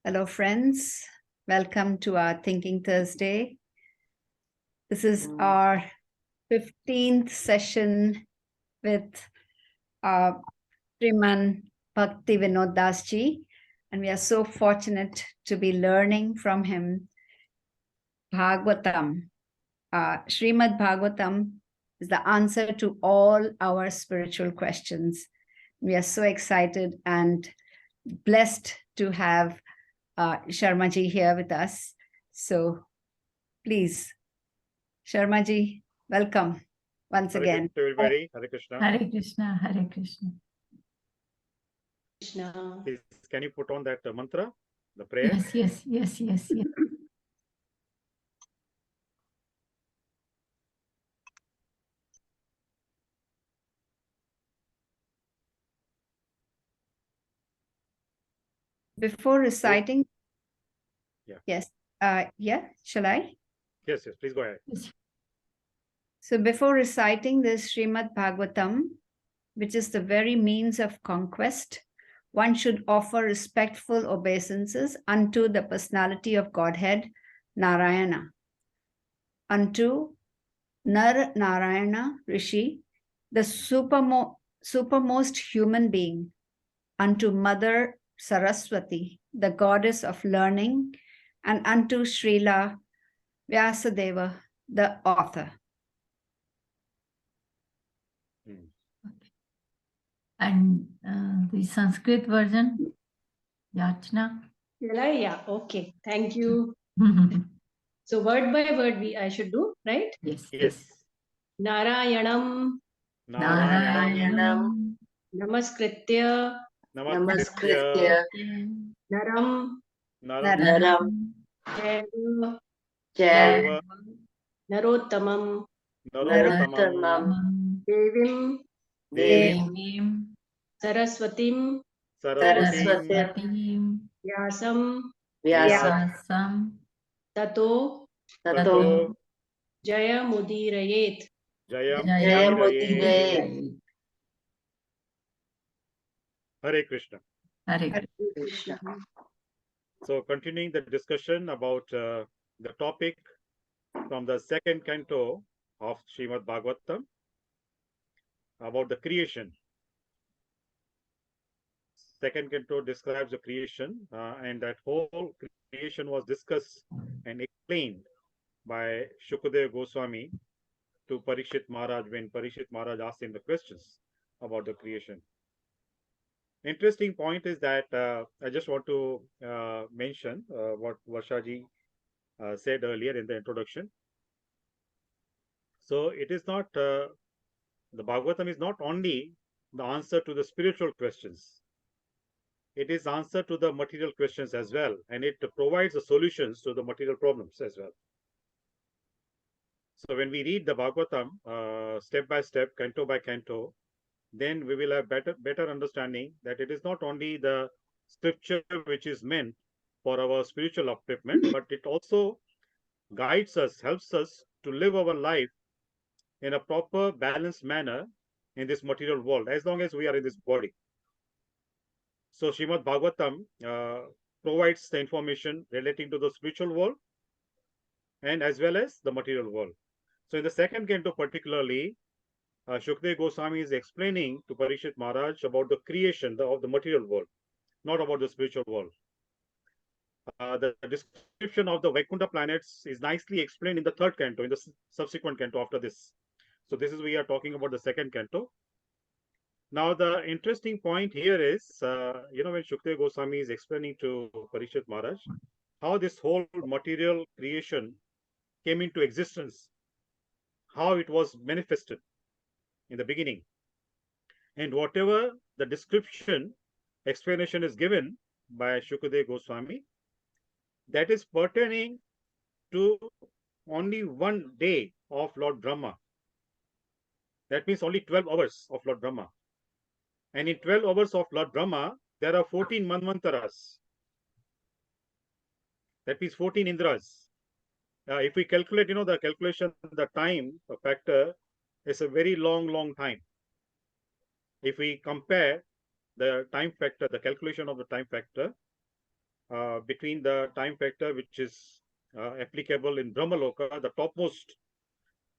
Hello, friends. Welcome to our Thinking Thursday. This is our 15th session with Sriman Bhakti Vinod Das ji, and we are so fortunate to be learning from him Bhagwatam. Srimad Bhagwatam is the answer to all our spiritual questions. We are so excited and blessed to have Sharma ji here with us. So please, Sharma ji, welcome once again. Hare Krishna, everybody. Hare Krishna. Hare Krishna, Hare Krishna. Krishna. Please, can you put on that mantra, the prayer? Yes. Before reciting, Yeah. Shall I? Yes, please go ahead. Yes. So before reciting this Srimad Bhagwatam, which is the very means of conquest, one should offer respectful obeisances unto the personality of Godhead, Narayana, unto Nar Narayana Rishi, the supermost human being, unto Mother Saraswati, the goddess of learning, and unto Srila Vyasadeva, the author. And the Sanskrit version, Yachna. Yeah, okay. Thank you. So word by word I should do, right? Yes. Narayanam Narayanam. Namaskritya Namaskritya. Naram Naram. Deva Deva. Narottamam Narottamam. Devim Devim. Saraswatim Saraswatim. Vyasam Tato Tato. Jaya Mudirayet. Jayam. Hare Krishna. Hare Krishna. So continuing the discussion about the topic from the second canto of Srimad Bhagavatam about the creation. Second canto describes the creation, and that whole creation was discussed and explained by Shukadeva Goswami to Parikshit Maharaj when Parikshit Maharaj asked him the questions about the creation. Interesting point is that I just want to mention what Varshaji said earlier in the introduction. So it is not, the Bhagavatam is not only the answer to the spiritual questions. It is answer to the material questions as well, and it provides the solutions to the material problems as well. So when we read the Bhagavatam step by step, canto by canto, then we will have better understanding that it is not only the scripture which is meant for our spiritual upliftment, but it also guides us, helps us to live our life in a proper, balanced manner in this material world, as long as we are in this body. So Srimad Bhagavatam provides the information relating to the spiritual world and as well as the material world. So in the second canto particularly, Shukadeva Goswami is explaining to Parikshit Maharaj about the creation of the material world, not about the spiritual world. The description of the Vaikuntha planets is nicely explained in the third canto, in the subsequent canto after this. So this is, we are talking about the second canto. Now, the interesting point here is, when Shukadeva Goswami is explaining to Parikshit Maharaj how this whole material creation came into existence, how it was manifested in the beginning, and whatever the description, explanation is given by Shukadeva Goswami, that is pertaining to only one day of Lord Brahma. That means only 12 hours of Lord Brahma. And in 12 hours of Lord Brahma, there are 14 Manvantaras. That means 14 Indras. If we calculate, the calculation, the time factor is a very long time. If we compare the time factor, the calculation of the time factor between the time factor which is applicable in Brahmaloka, the topmost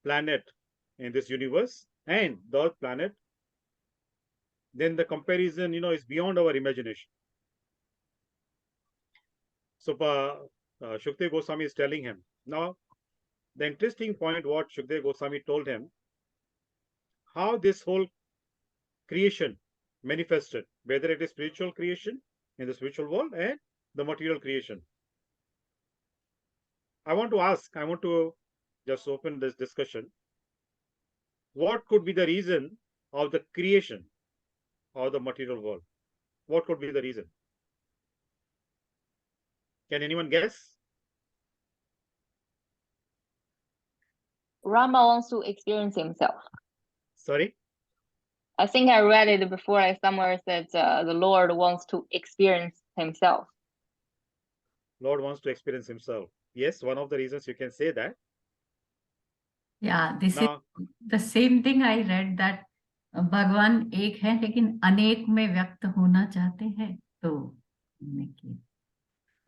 planet in this universe, and the Earth planet, then the comparison, is beyond our imagination. So Shukdev Goswami is telling him. Now, the interesting point what Shukdev Goswami told him, how this whole creation manifested, whether it is spiritual creation in the spiritual world and the material creation. I want to just open this discussion. What could be the reason of the creation of the material world? What could be the reason? Can anyone guess? Rama wants to experience himself. Sorry? I think I read it before. I somewhere said the Lord wants to experience himself. Lord wants to experience himself. Yes, one of the reasons you can say that. Yeah, this Now, is the same thing I read, that भगवान एक है लेकिन अनेक में व्यक्त होना चाहते हैं, तो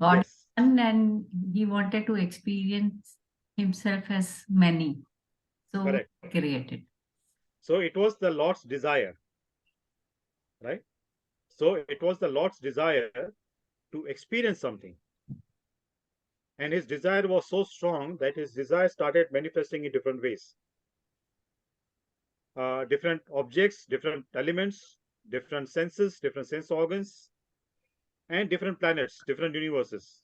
God yes, is one and he wanted to experience himself as many, so correct. created. So it was the Lord's desire, right? So it was the Lord's desire to experience something. And his desire was so strong that his desire started manifesting in different ways. Different objects, different elements, different senses, different sense organs, and different planets, different universes.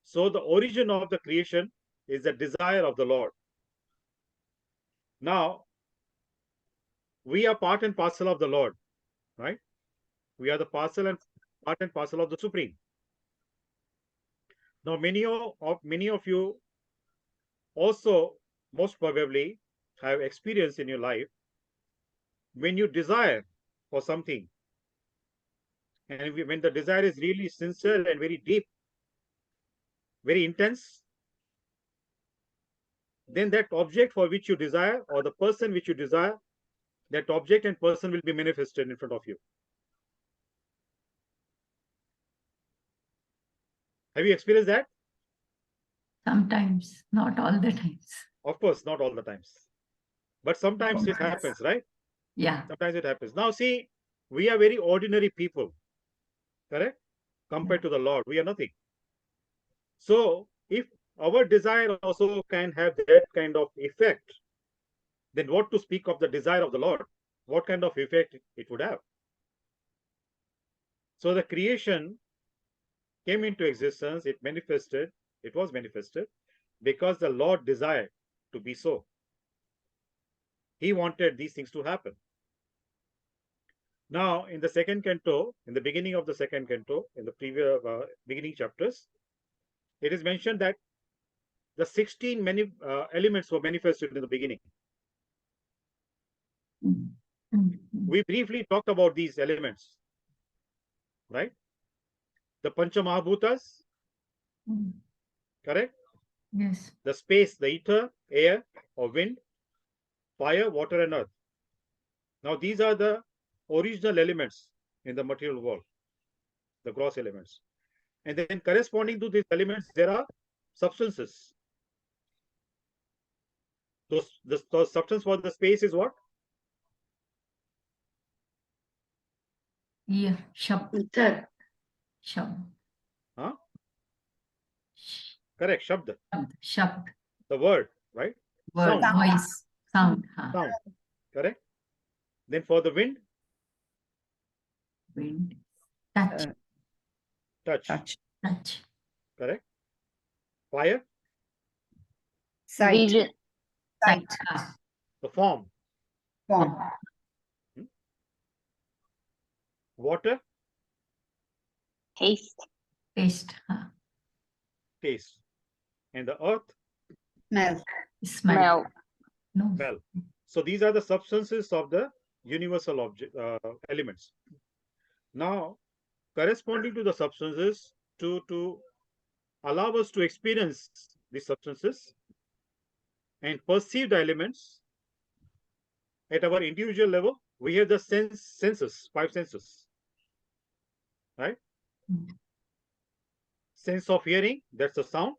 So the origin of the creation is the desire of the Lord. Now, we are part and parcel of the Lord, right? We are the part and parcel of the Supreme. Now, many of you also most probably have experienced in your life when you desire for something, and when the desire is really sincere and very deep, very intense, then that object for which you desire, or the person which you desire, that object and person will be manifested in front of you. Have you experienced that? Sometimes, not all the times. Of course, not all the times, but sometimes it happens, right? Yeah. Sometimes it happens. Now, see, we are very ordinary people, correct? Compared to the Lord, we are nothing. So, if our desire also can have that kind of effect, then what to speak of the desire of the Lord? What kind of effect it would have? So, the creation came into existence, it was manifested because the Lord desired to be so. He wanted these things to happen. Now, in the second canto, in the beginning of the second canto, in the previous beginning chapters, it is mentioned that the 16 elements were manifested in the beginning. We briefly talked about these elements, right? The Pancha Mahabhutas, correct? Yes. The space, the ether, air or wind, fire, water and earth. Now, these are the original elements in the material world, the gross elements. And then corresponding to these elements, there are substances. Those substance for the space is what? Yeah. Shabd. Ether. Shabd. Huh? Correct, Shabd. Shabd. The word, right? Word, Sound. voice, sound. Sound, correct? Then for the wind, Wind. Touch. touch, Touch. correct? Fire, Sight. Vision. Sight. the form. Form. Water, Taste. Taste. taste. And the earth, Smell. Smell. No. smell. So these are the substances of the universal elements. Now, corresponding to the substances, to allow us to experience these substances and perceive the elements at our individual level, we have the senses, 5 senses, right? Sense of hearing, that's the sound.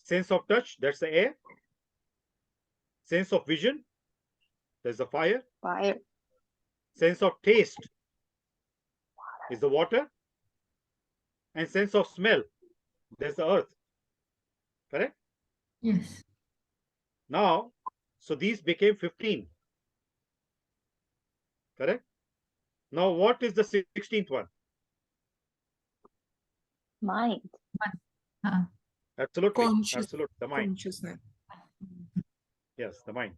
Sense of touch, that's the air. Sense of vision, that's the fire. Fire. Sense of taste is the water. And sense of smell, that's the earth. Correct? Yes. Now, so these became 15. Correct? Now, what is the 16th one? Mind. Uh, Absolutely. Conscious, Absolutely. The mind. consciousness. Yes, the mind.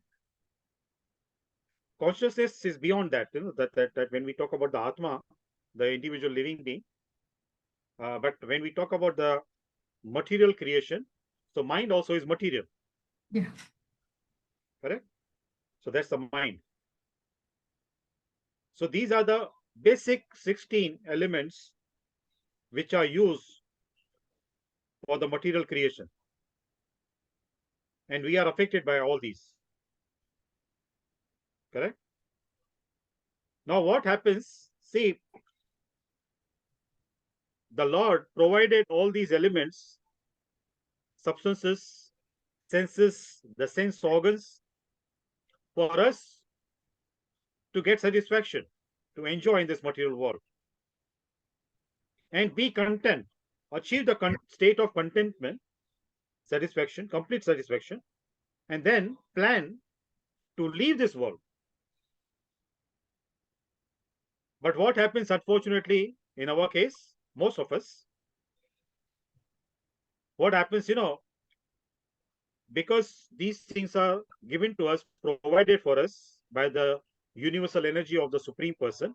Consciousness is beyond that. That when we talk about the Atma, the individual living being, but when we talk about the material creation, so mind also is material. yeah. Correct? So that's the mind. So these are the basic 16 elements which are used for the material creation. And we are affected by all these. Correct? Now what happens? See, the Lord provided all these elements, substances, senses, the sense organs, for us to get satisfaction, to enjoy in this material world. And be content, achieve the state of contentment, satisfaction, complete satisfaction, and then plan to leave this world. But what happens, unfortunately, in our case, most of us, what happens, because these things are given to us, provided for us by the universal energy of the Supreme Person,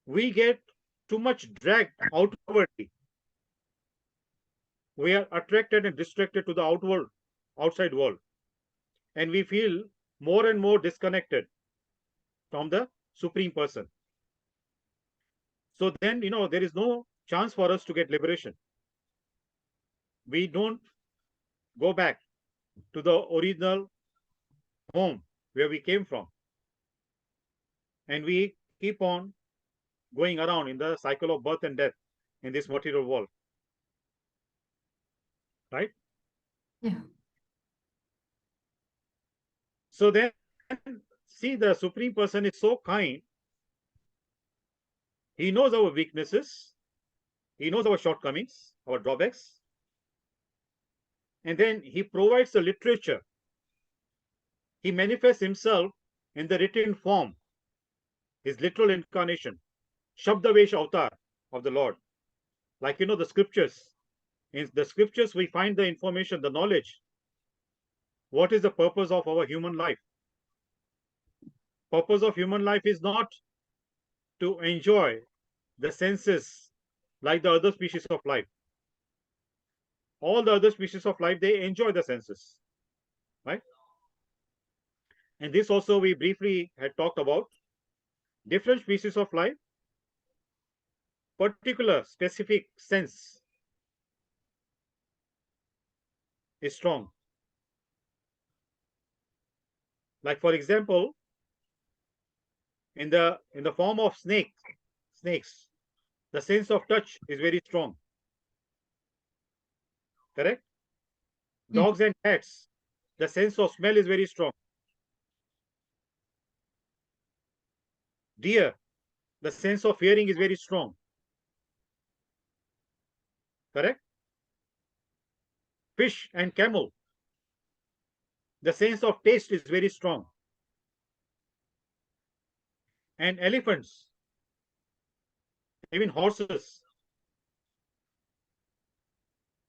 we get too much dragged outwardly. We are attracted and distracted to the outside world, and we feel more and more disconnected from the Supreme Person. So then, there is no chance for us to get liberation. We don't go back to the original home where we came from. And we keep on going around in the cycle of birth and death in this material world. Right? Yeah. So then, see, the Supreme Person is so kind. He knows our weaknesses. He knows our shortcomings, our drawbacks. And then he provides the literature. He manifests himself in the written form, his literal incarnation, Shabdavesh avatar of the Lord. Like, the scriptures. In the scriptures, we find the information, the knowledge. What is the purpose of our human life? Purpose of human life is not to enjoy the senses like the other species of life. All the other species of life, they enjoy the senses, right? And this also we briefly had talked about. Different species of life, particular specific sense is strong. Like, for example, in the form of snakes, the sense of touch is very strong. Correct? Dogs and cats, the sense of smell is very strong. Deer, the sense of hearing is very strong. Correct? Fish and camel, the sense of taste is very strong. And elephants, even horses,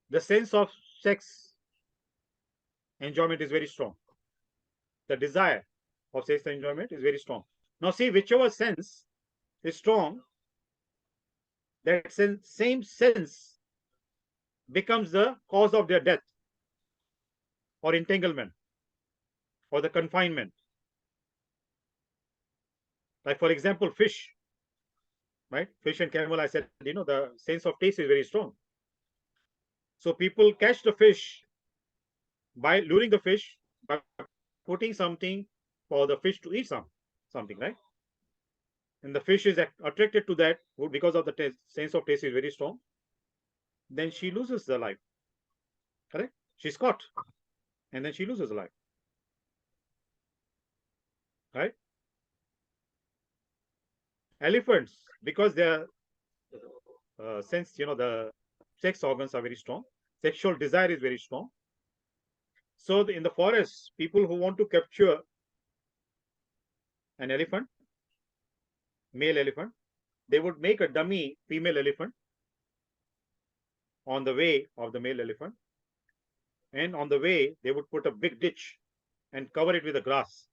the sense of sex enjoyment is very strong. The desire of sex enjoyment is very strong. Now see, whichever sense is strong, that same sense becomes the cause of their death or entanglement or the confinement. Like, for example, fish, right? Fish and camel, I said, the sense of taste is very strong. So people catch the fish by luring the fish, by putting something for the fish to eat something, right? and the fish is attracted to that food because of the taste, sense of taste is very strong, then she loses the life. Correct? She's caught, and then she loses the life. Right? Elephants, because their sense, the sex organs are very strong. Sexual desire is very strong. So in the forest, people who want to capture an elephant, male elephant, they would make a dummy female elephant on the way of the male elephant. And on the way, they would put a big ditch and cover it with the grass.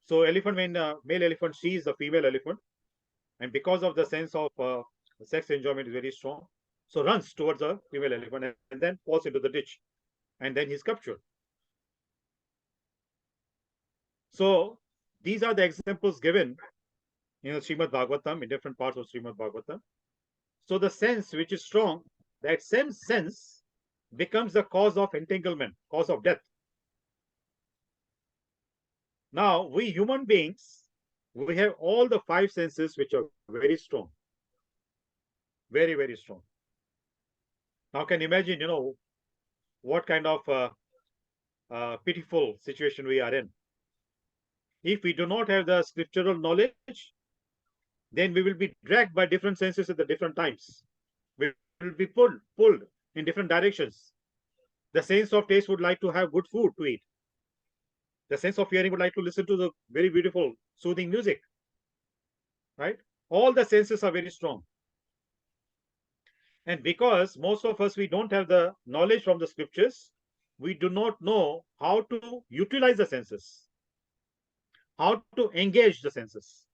So when a male elephant sees the female elephant, and because of the sense of sex enjoyment is very strong, so runs towards the female elephant and then falls into the ditch, and then he's captured. So these are the examples given in the Srimad Bhagavatam, in different parts of Srimad Bhagavatam. So the sense which is strong, that same sense becomes the cause of entanglement, cause of death. Now, we human beings, we have all the five senses which are very strong. Very, very strong. Now, can you imagine, what kind of pitiful situation we are in? If we do not have the scriptural knowledge, then we will be dragged by different senses at the different times. We will be pulled in different directions. The sense of taste would like to have good food to eat. The sense of hearing would like to listen to the very beautiful, soothing music. Right? All the senses are very strong. And because most of us, we don't have the knowledge from the scriptures, we do not know how to utilize the senses, how to engage the senses.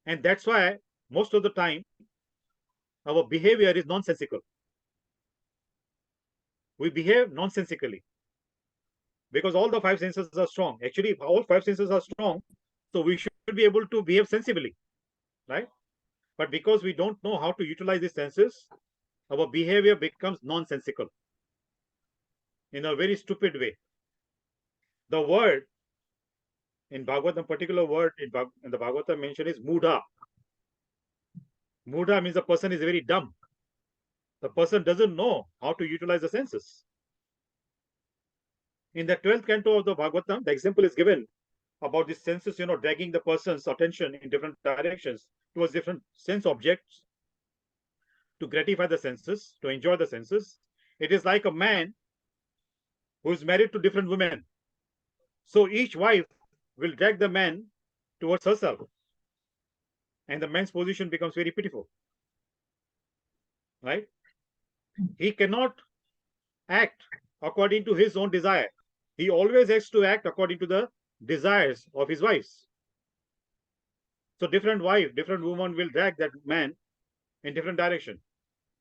And that's why most of the time, our behavior is nonsensical. We behave nonsensically because all the five senses are strong. Actually, if all five senses are strong, so we should be able to behave sensibly, right? But because we don't know how to utilize these senses, our behavior becomes nonsensical in a very stupid way. The word in Bhagavatam, particular word in the Bhagavatam mentioned is mudha. Mudha means the person is very dumb. The person doesn't know how to utilize the senses. In the 12th canto of the Bhagavatam, the example is given about the senses, dragging the person's attention in different directions towards different sense objects to gratify the senses, to enjoy the senses. It is like a man who is married to different women. So each wife will drag the man towards herself, and the man's position becomes very pitiful, right? He cannot act according to his own desire. He always has to act according to the desires of his wives. So different woman will drag that man in different direction,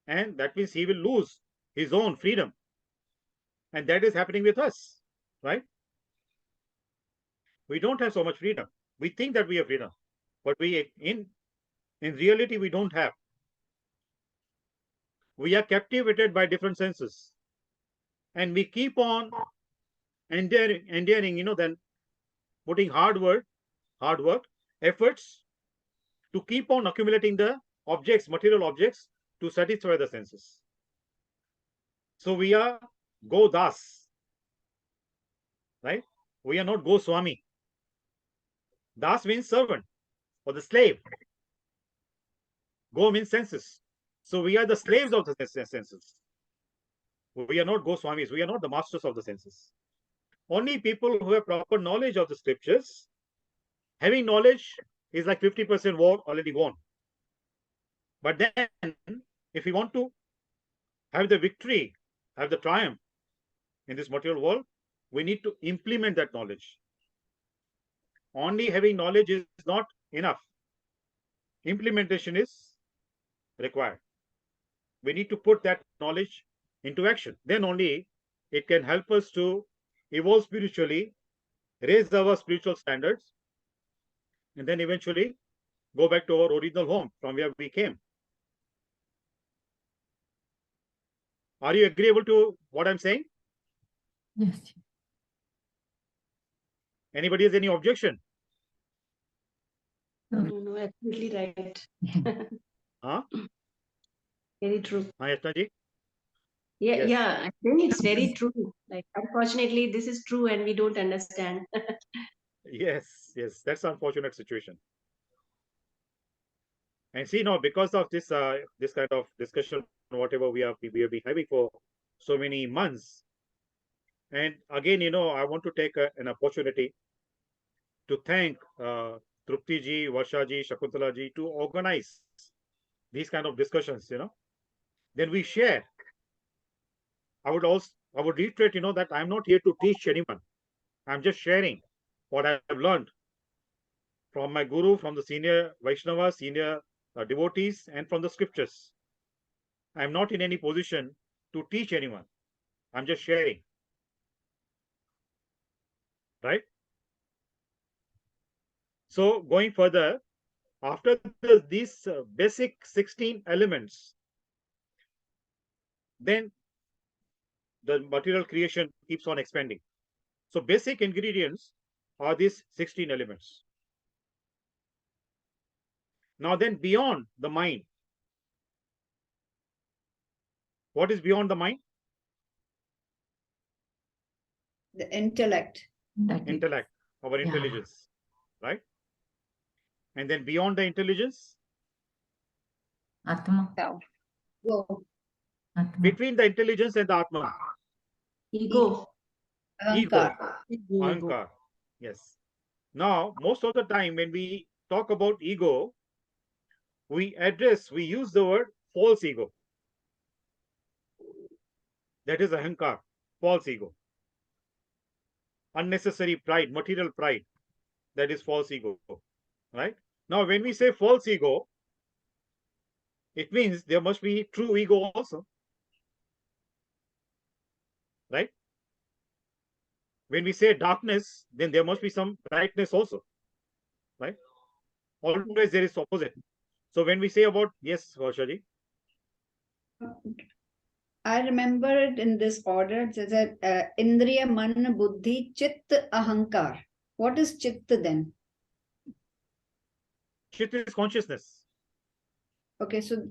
and that means he will lose his own freedom. And that is happening with us, right? We don't have so much freedom. We think that we have freedom, but in reality, we don't have. We are captivated by different senses, and we keep on enduring, then putting hard work, efforts to keep on accumulating the objects, material objects, to satisfy the senses. So we are Godas, right? We are not Goswami. Das means servant or the slave. Go means senses. So we are the slaves of the senses. We are not Goswamis. We are not the masters of the senses. Only people who have proper knowledge of the scriptures, having knowledge is like 50% war already won. But then, if we want to have the victory, have the triumph in this material world, we need to implement that knowledge. Only having knowledge is not enough. Implementation is required. We need to put that knowledge into action. Then only it can help us to evolve spiritually, raise our spiritual standards, and then eventually go back to our original home from where we came. Are you agreeable to what I'm saying? Yes. Anybody has any objection? absolutely right. Huh? Very true. Yashnaji? Yeah, Yes. yeah. I think it's very true. Like, unfortunately, this is true, and we don't understand. Yes, yes, that's an unfortunate situation. And see now, because of this this kind of discussion, whatever we have been having for so many months, and again, I want to take an opportunity to thank Trupti ji, Varsha ji, Shakuntala ji to organize these kind of discussions. Then we share. I would reiterate, that I'm not here to teach anyone. I'm just sharing what I have learned from my guru, from the senior Vaishnava, senior devotees, and from the scriptures. I'm not in any position to teach anyone. I'm just sharing. Right? So, going further, after these basic 16 elements, then the material creation keeps on expanding. So, basic ingredients are these 16 elements. Now, then beyond the mind, what is beyond the mind? The intellect. Intellect, our Yeah. intelligence, right? And then beyond the intelligence, Atma. Self. Go. Atma. between the intelligence and the Atman, Ego. ego, Ego. ahankar. Yes. Now, most of the time when we talk about ego, we use the word false ego. That is ahankar, false ego. Unnecessary pride, material pride. That is false ego. Right? Now, when we say false ego, it means there must be true ego also. Right? When we say darkness, then there must be some brightness also. Right? Always there is opposite. So when we say about, yes, Varshaji. I remember it in this order. It says that Indriya, Man, Buddhi, Chit, Ahankar. What is Chit then? Chit is consciousness. Okay, so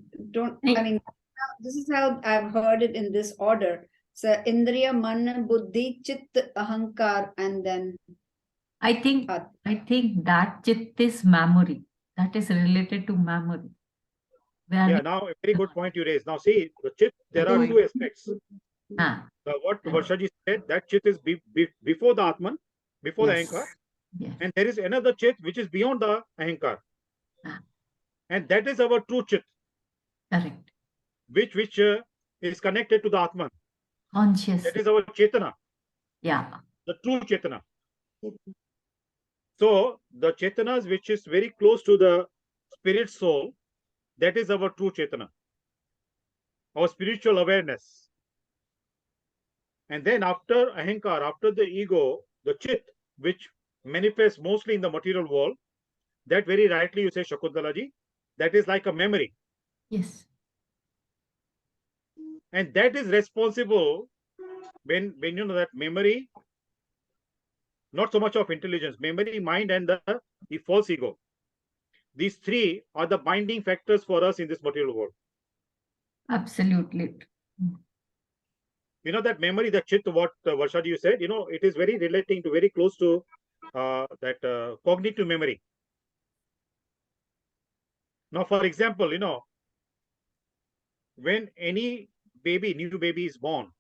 this is how I've heard it in this order. So Indriya, Man, Buddhi, Chit, Ahankar, and then I think that chit is memory. That is related to memory. Yeah, now a very good point you raised. Now see, the chit, there are two aspects. What Varshaji said, that chit is before the Atman, before the Ahankar. Yes. And there is another chit which is beyond the Ahankar. And that is our true chit. Correct. Which is connected to the Atman. Conscious. That is our Chetana. Yeah. The true Chetana. So the Chetanas which is very close to the spirit soul, that is our true Chetana. Our spiritual awareness. And then after Ahankar, after the ego, the Chit, which manifests mostly in the material world, that very rightly you say, Shakuntalaji, that is like a memory. Yes. And that is responsible when you know that memory, not so much of intelligence, memory, mind, and the false ego. These three are the binding factors for us in this material world. Absolutely. You know that memory, the Chit, what Varshaji you said, it is very relating to, very close to that cognitive memory. Now, for example, when any new baby is born,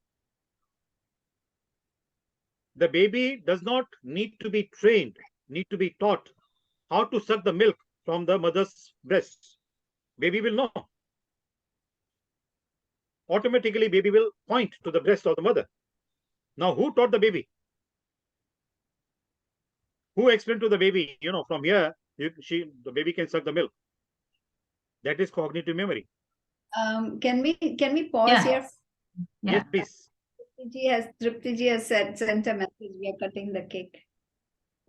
the baby does not need to be trained, need to be taught how to suck the milk from the mother's breast. Baby will know. Automatically, baby will point to the breast of the mother. Now, who taught the baby? Who explained to the baby, from here, the baby can suck the milk? That is cognitive memory. Can we pause here? Yeah. Yes, please. Tripti ji has sent a message. We are cutting the cake.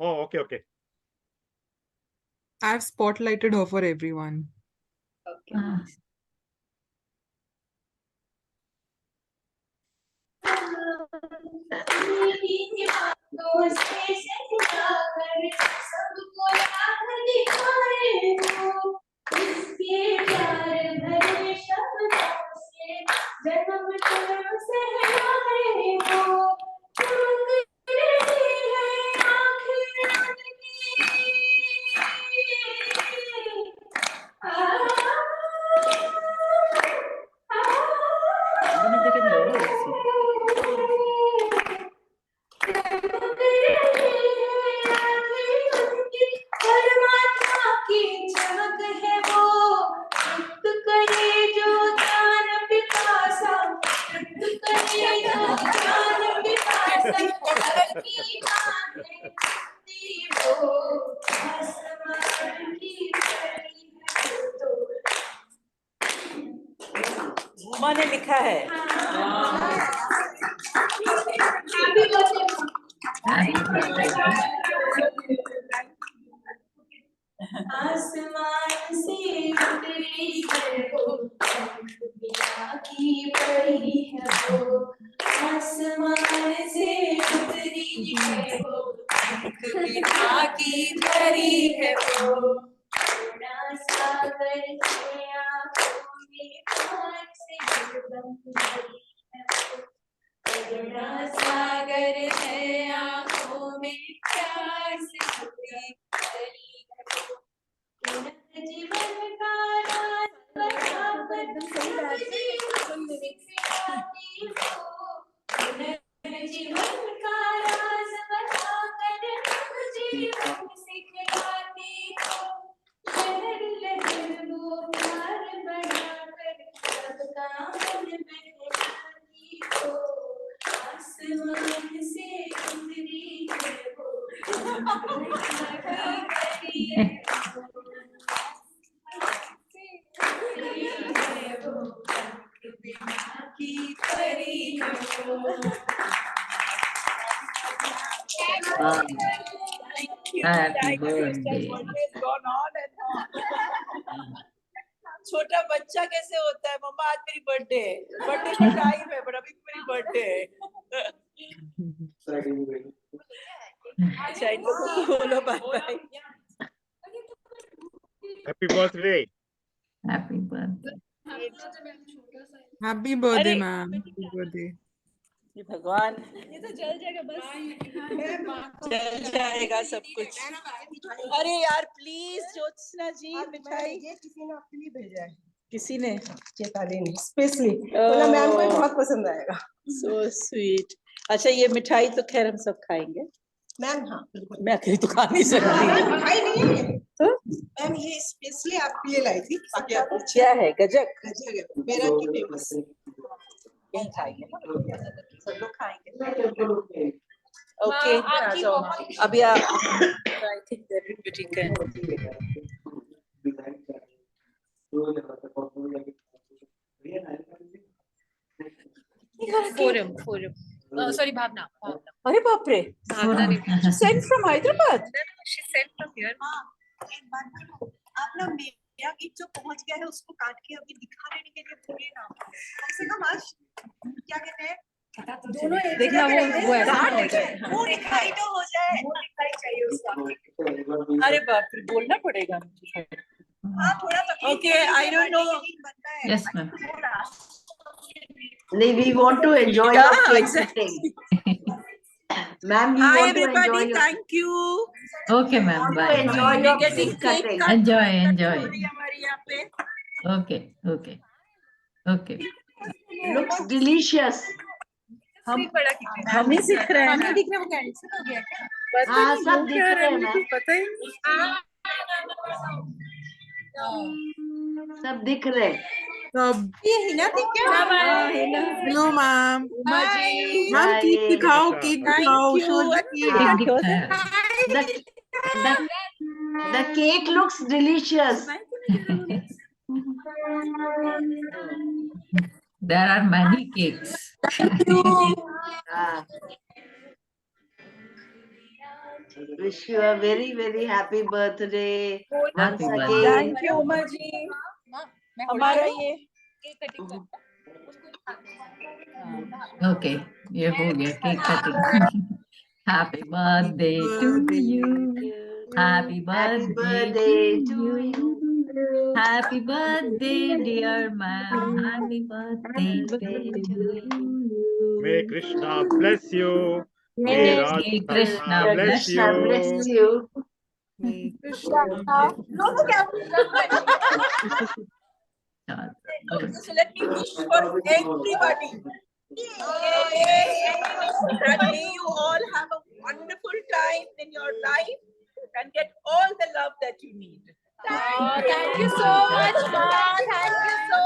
Oh, okay. I've spotlighted her for everyone. Okay. Ah. सबको राह दिखाए वो उमा ने लिखा है। आसमान से उतरी है वो, बिना की पड़ी है वो। आसमान से उतरी है वो, बिना की पड़ी है वो। करुणा सागर से आँखों में प्यार से बंद भरी है वो। करुणा सागर है आँखों में प्यार से भरी है वो। जीवन का राज बराबर सब जीवन सिखलाती हो। जीवन का राज बराबर सब जीवन सिखलाती हो। लहर लहर वो प्यार बढ़ाकर सबका मन बहलाती हो। आसमान से उतरी है वो, Happy birthday. छोटा बच्चा कैसे होता है? मम्मा आज मेरी बर्थडे है, बर्थडे का टाइम है, पर अभी मेरी बर्थडे है। अच्छा, इन लोगों को बोलो bye bye. Happy birthday. Happy birthday. Happy birthday, अरे, ma'am. Happy birthday. ये भगवान, ये तो जल जाएगा बस। जल जाएगा सब कुछ। अरे यार प्लीज ज्योत्सना जी, मिठाई किसी ने आपके लिए भेजा है। किसी ने? चेताली ने स्पेशली बोला मैम को बहुत पसंद आएगा। So sweet. अच्छा, ये मिठाई तो खैर हम सब खाएंगे मैम। हाँ बिल्कुल। मैं अकेली तो खा नहीं सकती। मिठाई नहीं है मैम, ये स्पेशली आपके लिए लाई थी। बाकी आप क्या है? गजक? गजक है मेरा की फेमस। यही खाएंगे ना, सब लोग खाएंगे। ओके, अभी I think everybody can. Forum. Sorry, Bhavna. अरे बाप रे, Saint from Hyderabad. She sent from here. एक बात बोलो, आप ना मेरा गीत जो पहुंच गया है उसको काट के अभी दिखा देने के लिए बोलिए ना। कम से कम आज क्या कहते हैं, दोनों देखना वो ऐसा वो दिखाई तो हो जाए। वो दिखाई चाहिए उसका। अरे बाप रे, बोलना पड़ेगा मुझे। हाँ थोड़ा सा। Okay, I don't know. Yes, ma'am. We want to enjoy Yeah, your cake exactly. cutting. Ma'am, we Hi want to enjoy everybody, your, thank you. Okay, ma'am. want to Bye. enjoy We're your getting cake cake cutting. cut. Enjoy. हमारे यहाँ पे। Okay. Looks delicious. हम ही दिख रहे हैं। हमें दिख रहा है वो कैंडी से हो गया क्या? हाँ सब दिख रहे हैं मैम, पता ही नहीं। सब दिख रहे हैं। सब ये हिना थी क्या? Hello ma'am. Uma ji, ma'am cake दिखाओ, Bye. केक Thank दिखाओ, you. Show the Cake cake. दिखता है। The cake looks delicious. There are many cakes. Ah. Wish you a very very happy birthday once Happy birthday. again. Thank you Uma ji. हमारा ये Okay, ये हो गया cake cutting. Happy birthday to you. Happy Happy birthday birthday to to you. you. Happy birthday, dear ma'am. Happy birthday to you. May Krishna bless you. May May Radha Krishna bless bless God bless you. you. So let me wish for everybody that may you all have a wonderful time in your life and get all the love that you need. Thank you so much, Ma. Thank you so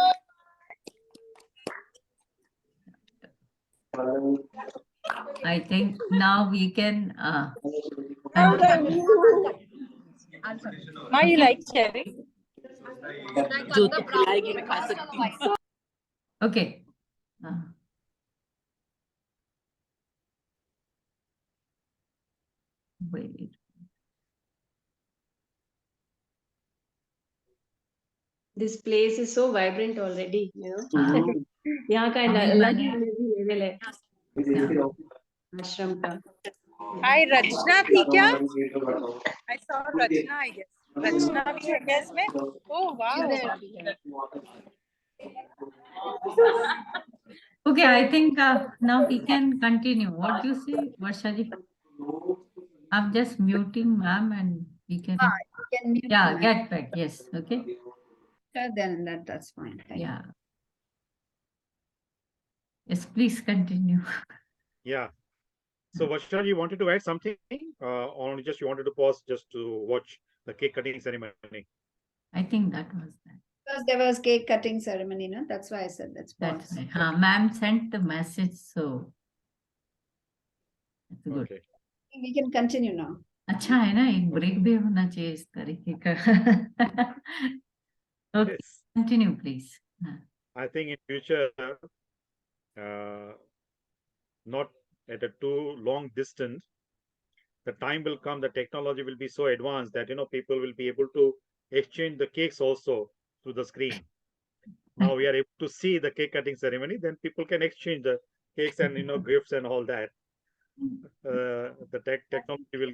I think now we can Ma, you like cherry? जो तू खिलाएगी मैं खा सकती हूँ. Okay. Wait. This place is so vibrant already, यहाँ का अभी अलग ही मैंने- energy level है आश्रम का. Hi, Rachna थी क्या? I saw Rachna, I guess. Rachna भी है क्या इसमें? Oh, wow. Okay, I think now we can continue. What do you say, Varsha ji? I'm just muting ma'am and we can. You can mute Yeah, ma'am. get back. Yes. Okay. Then that's fine. Thank you. Yeah. Yes, please continue. Yeah. So, Varsha, you wanted to add something, or just you wanted to pause just to watch the cake cutting ceremony? I think that was that. Because there was cake cutting ceremony, no? That's why I said let's pause. That's right. Ma'am sent the message, so that's good. Okay. We can continue now. अच्छा है ना, एक break भी होना चाहिए इस तरीके का. Okay, Yes. continue please. I think in future, not at a too long distance, the time will come, the technology will be so advanced that people will be able to exchange the cakes also through the screen. Now we are able to see the cake cutting ceremony, then people can exchange the cakes and gifts and all that. The technology will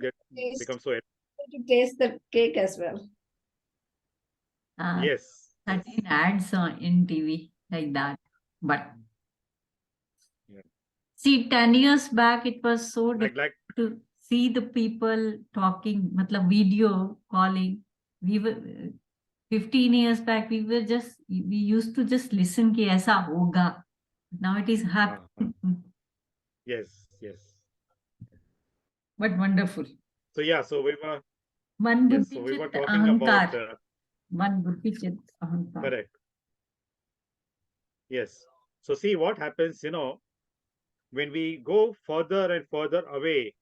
become so To taste the cake as well. yes. Certain ads in TV like that, but Yeah. see, 10 years back it was so difficult Like to see the people talking, matlab video calling. We were 15 years back, we used to just listen ki aisa hoga. Now it is happening. yes. But wonderful. So yeah, so we were Man yes, buddhi so we were chit talking about ahankar. Man buddhi chit ahankar. correct. Yes. So see what happens, when we go further and further away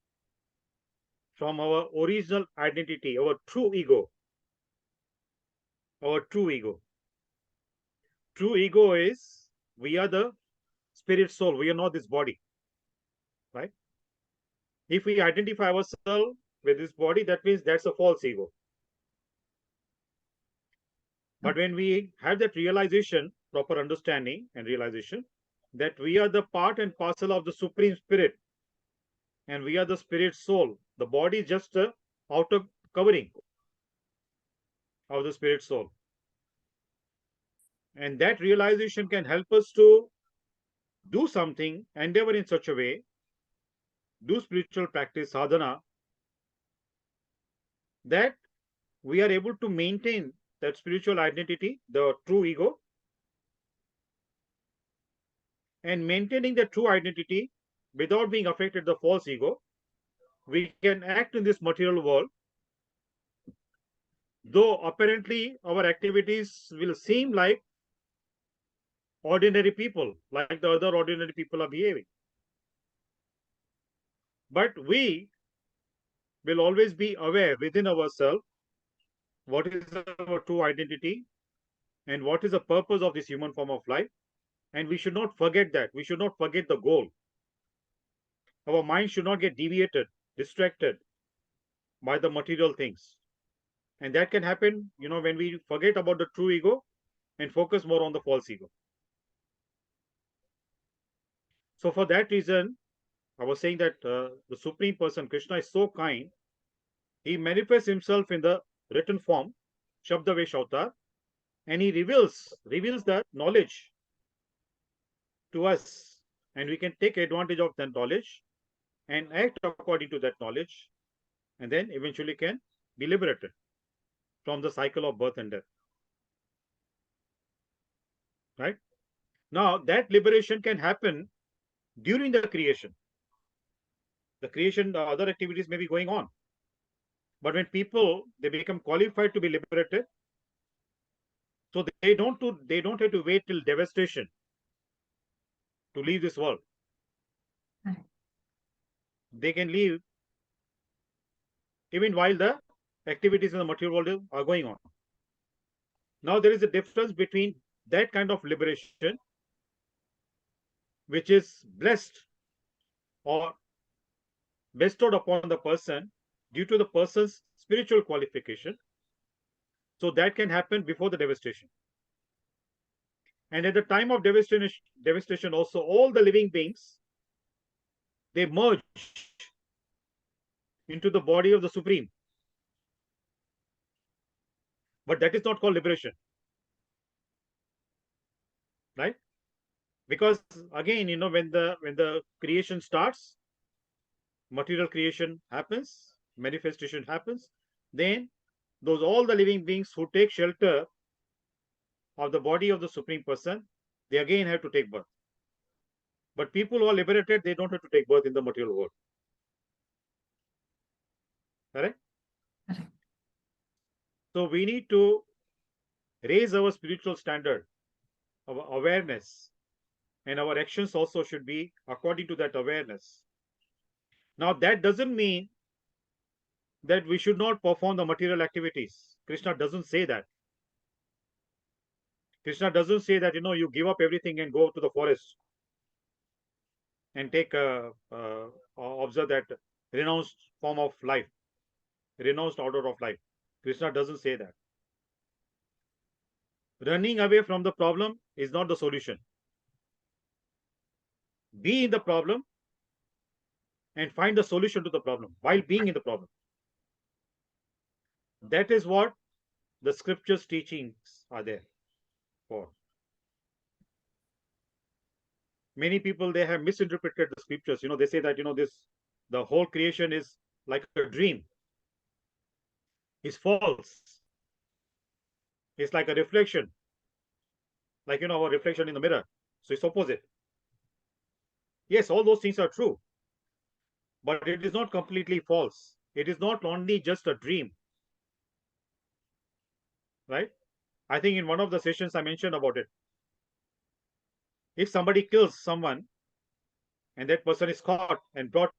from our original identity, our true ego. True ego is we are the spirit soul. We are not this body, right? If we identify ourselves with this body, that means that's a false ego. But when we have that realization, proper understanding and realization that we are the part and parcel of the Supreme Spirit, and we are the spirit soul, the body is just a outer covering of the spirit soul. And that realization can help us to do something, endeavor in such a way, do spiritual practice, sadhana, that we are able to maintain that spiritual identity, the true ego, and maintaining the true identity without being affected the false ego, we can act in this material world. Though apparently our activities will seem like ordinary people, like the other ordinary people are behaving. But we will always be aware within ourselves what is our true identity and what is the purpose of this human form of life. And we should not forget that. We should not forget the goal. Our mind should not get deviated, distracted by the material things. And that can happen, when we forget about the true ego and focus more on the false ego. So for that reason, I was saying that the Supreme Person, Krishna, is so kind. He manifests himself in the written form, Shabdavesh Avatar, and he reveals that knowledge to us, and we can take advantage of that knowledge and act according to that knowledge, and then eventually can be liberated from the cycle of birth and death. Right? Now, that liberation can happen during the creation. The creation, the other activities may be going on. But when people, they become qualified to be liberated, so they don't have to wait till devastation to leave this world. They can leave even while the activities in the material world are going on. Now, there is a difference between that kind of liberation, which is blessed or bestowed upon the person due to the person's spiritual qualification. So that can happen before the devastation. And at the time of devastation also, all the living beings, they merge into the body of the Supreme. But that is not called liberation. Right? Because again, when the creation starts, material creation happens, manifestation happens, then all the living beings who take shelter of the body of the Supreme Person, they again have to take birth. But people who are liberated, they don't have to take birth in the material world. Correct? So we need to raise our spiritual standard, our awareness, and our actions also should be according to that awareness. Now, that doesn't mean that we should not perform the material activities. Krishna doesn't say that. Krishna doesn't say that, you give up everything and go to the forest and take observe that renounced form of life, renounced order of life. Krishna doesn't say that. Running away from the problem is not the solution. Be in the problem and find the solution to the problem while being in the problem. That is what the scriptures teachings are there for. Many people, they have misinterpreted the scriptures. They say that, the whole creation is like a dream. It's false. It's like a reflection. Like, our reflection in the mirror. So it's opposite. Yes, all those things are true. But it is not completely false. It is not only just a dream. Right? I think in one of the sessions I mentioned about it. If somebody kills someone and that person is caught and brought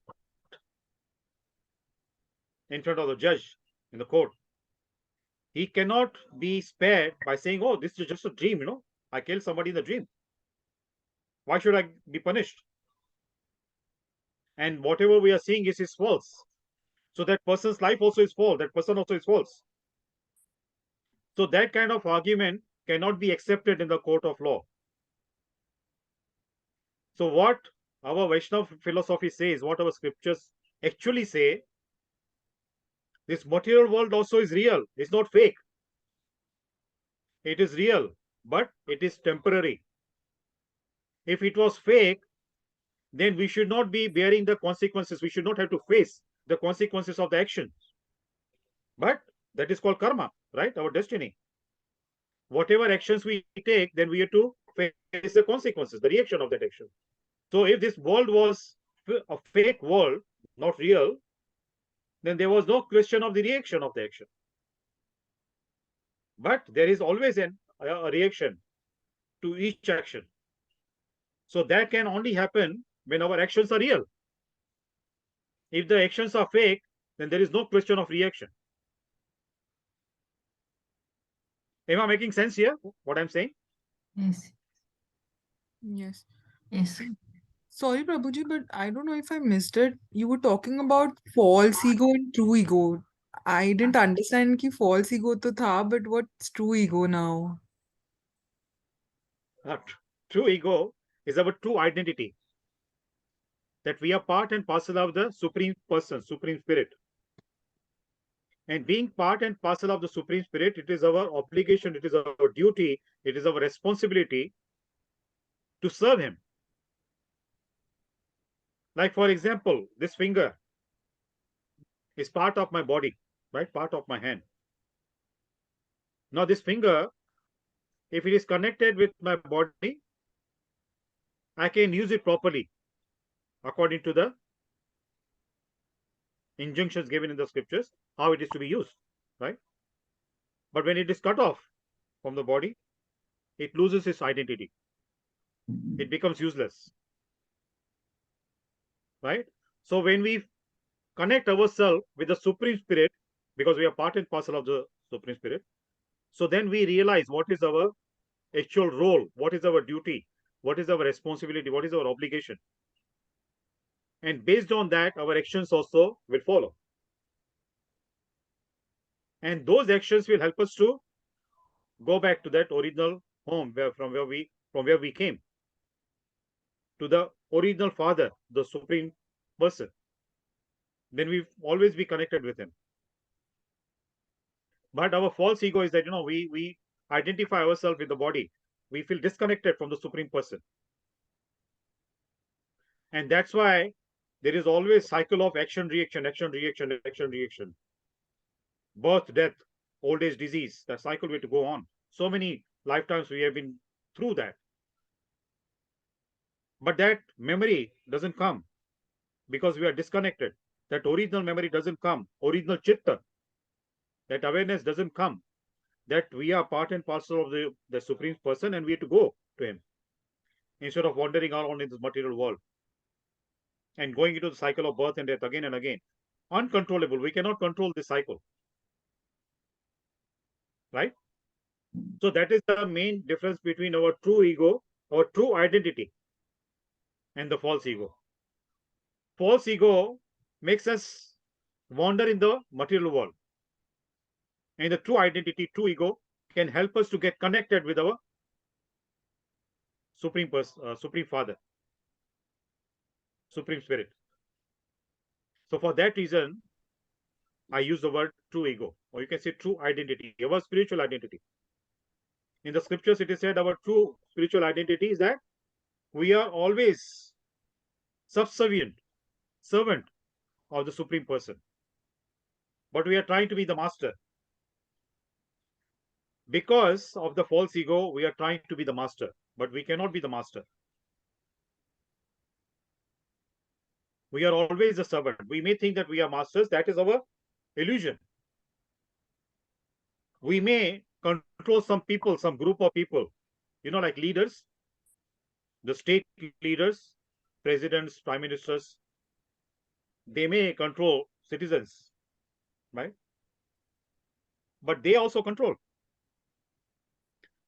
in front of the judge in the court, he cannot be spared by saying, oh, this is just a dream, I killed somebody in the dream. Why should I be punished? And whatever we are seeing is false. So that person's life also is false. That person also is false. So that kind of argument cannot be accepted in the court of law. So what our Vaishnava philosophy says, what our scriptures actually say, this material world also is real. It's not fake. It is real, but it is temporary. If it was fake, then we should not be bearing the consequences. We should not have to face the consequences of the actions. But that is called karma, right? Our destiny. Whatever actions we take, then we have to face the consequences, the reaction of that action. So if this world was a fake world, not real, then there was no question of the reaction of the action. But there is always a reaction to each action. So that can only happen when our actions are real. If the actions are fake, then there is no question of reaction. Am I making sense here, what I'm saying? Yes. Yes. Yes. Sorry, Prabhuji, but I don't know if I missed it. You were talking about false ego and true ego. I didn't understand कि false ego तो था, but what's true ego now? True ego is our true identity. That we are part and parcel of the Supreme Person, Supreme Spirit. And being part and parcel of the Supreme Spirit, it is our obligation, it is our duty, it is our responsibility to serve Him. Like, for example, this finger is part of my body, right? Part of my hand. Now, this finger, if it is connected with my body, I can use it properly according to the injunctions given in the scriptures, how it is to be used, right? But when it is cut off from the body, it loses its identity. It becomes useless, right? So when we connect ourselves with the Supreme Spirit, because we are part and parcel of the Supreme Spirit. So then we realize what is our actual role, what is our duty, what is our responsibility, what is our obligation. And based on that, our actions also will follow. And those actions will help us to go back to that original home from where we came, to the original Father, the Supreme Person. Then we always be connected with Him. But our false ego is that we identify ourselves with the body. We feel disconnected from the Supreme Person, and that's why there is always cycle of action, reaction, action, reaction, action, reaction. Birth, death, old age, disease. The cycle will to go on. So many lifetimes we have been through that. But that memory doesn't come because we are disconnected. That original memory doesn't come. Original chitta. That awareness doesn't come. That we are part and parcel of the Supreme Person, and we have to go to Him instead of wandering around in this material world and going into the cycle of birth and death again and again. Uncontrollable. We cannot control this cycle. Right? So that is the main difference between our true ego, our true identity, and the false ego. False ego makes us wander in the material world. And the true identity, true ego, can help us to get connected with our Supreme Father, Supreme Spirit. So for that reason, I use the word true ego, or you can say true identity, our spiritual identity. In the scriptures, it is said our true spiritual identity is that we are always subservient, servant of the Supreme Person. But we are trying to be the master. Because of the false ego, we are trying to be the master, but we cannot be the master. We are always a servant. We may think that we are masters. That is our illusion. We may control some people, some group of people, like leaders, the state leaders, presidents, prime ministers. They may control citizens, right? But they also control.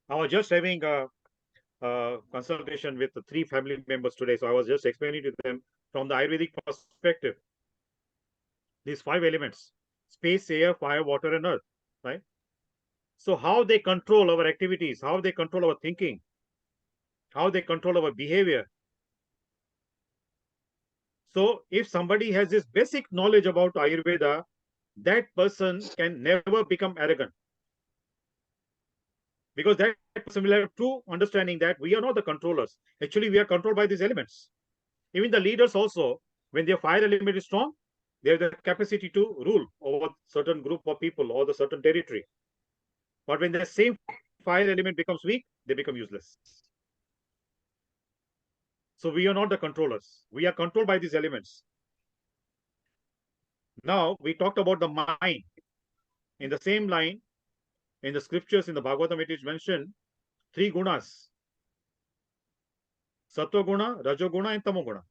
I was just having a consultation with the 3 family members today. So I was just explaining to them from the Ayurvedic perspective, these 5 elements: space, air, fire, water, and earth, right? So how they control our activities, how they control our thinking, how they control our behavior. So if somebody has this basic knowledge about Ayurveda, that person can never become arrogant. Because that person will have true understanding that we are not the controllers. Actually, we are controlled by these elements. Even the leaders also, when their fire element is strong, they have the capacity to rule over certain group of people or the certain territory. But when the same fire element becomes weak, they become useless. So we are not the controllers. We are controlled by these elements. Now, we talked about the mind. In the same line, in the scriptures, in the Bhagavatam, it is mentioned 3 gunas: Sattva guna, Rajo guna, and Tamo guna.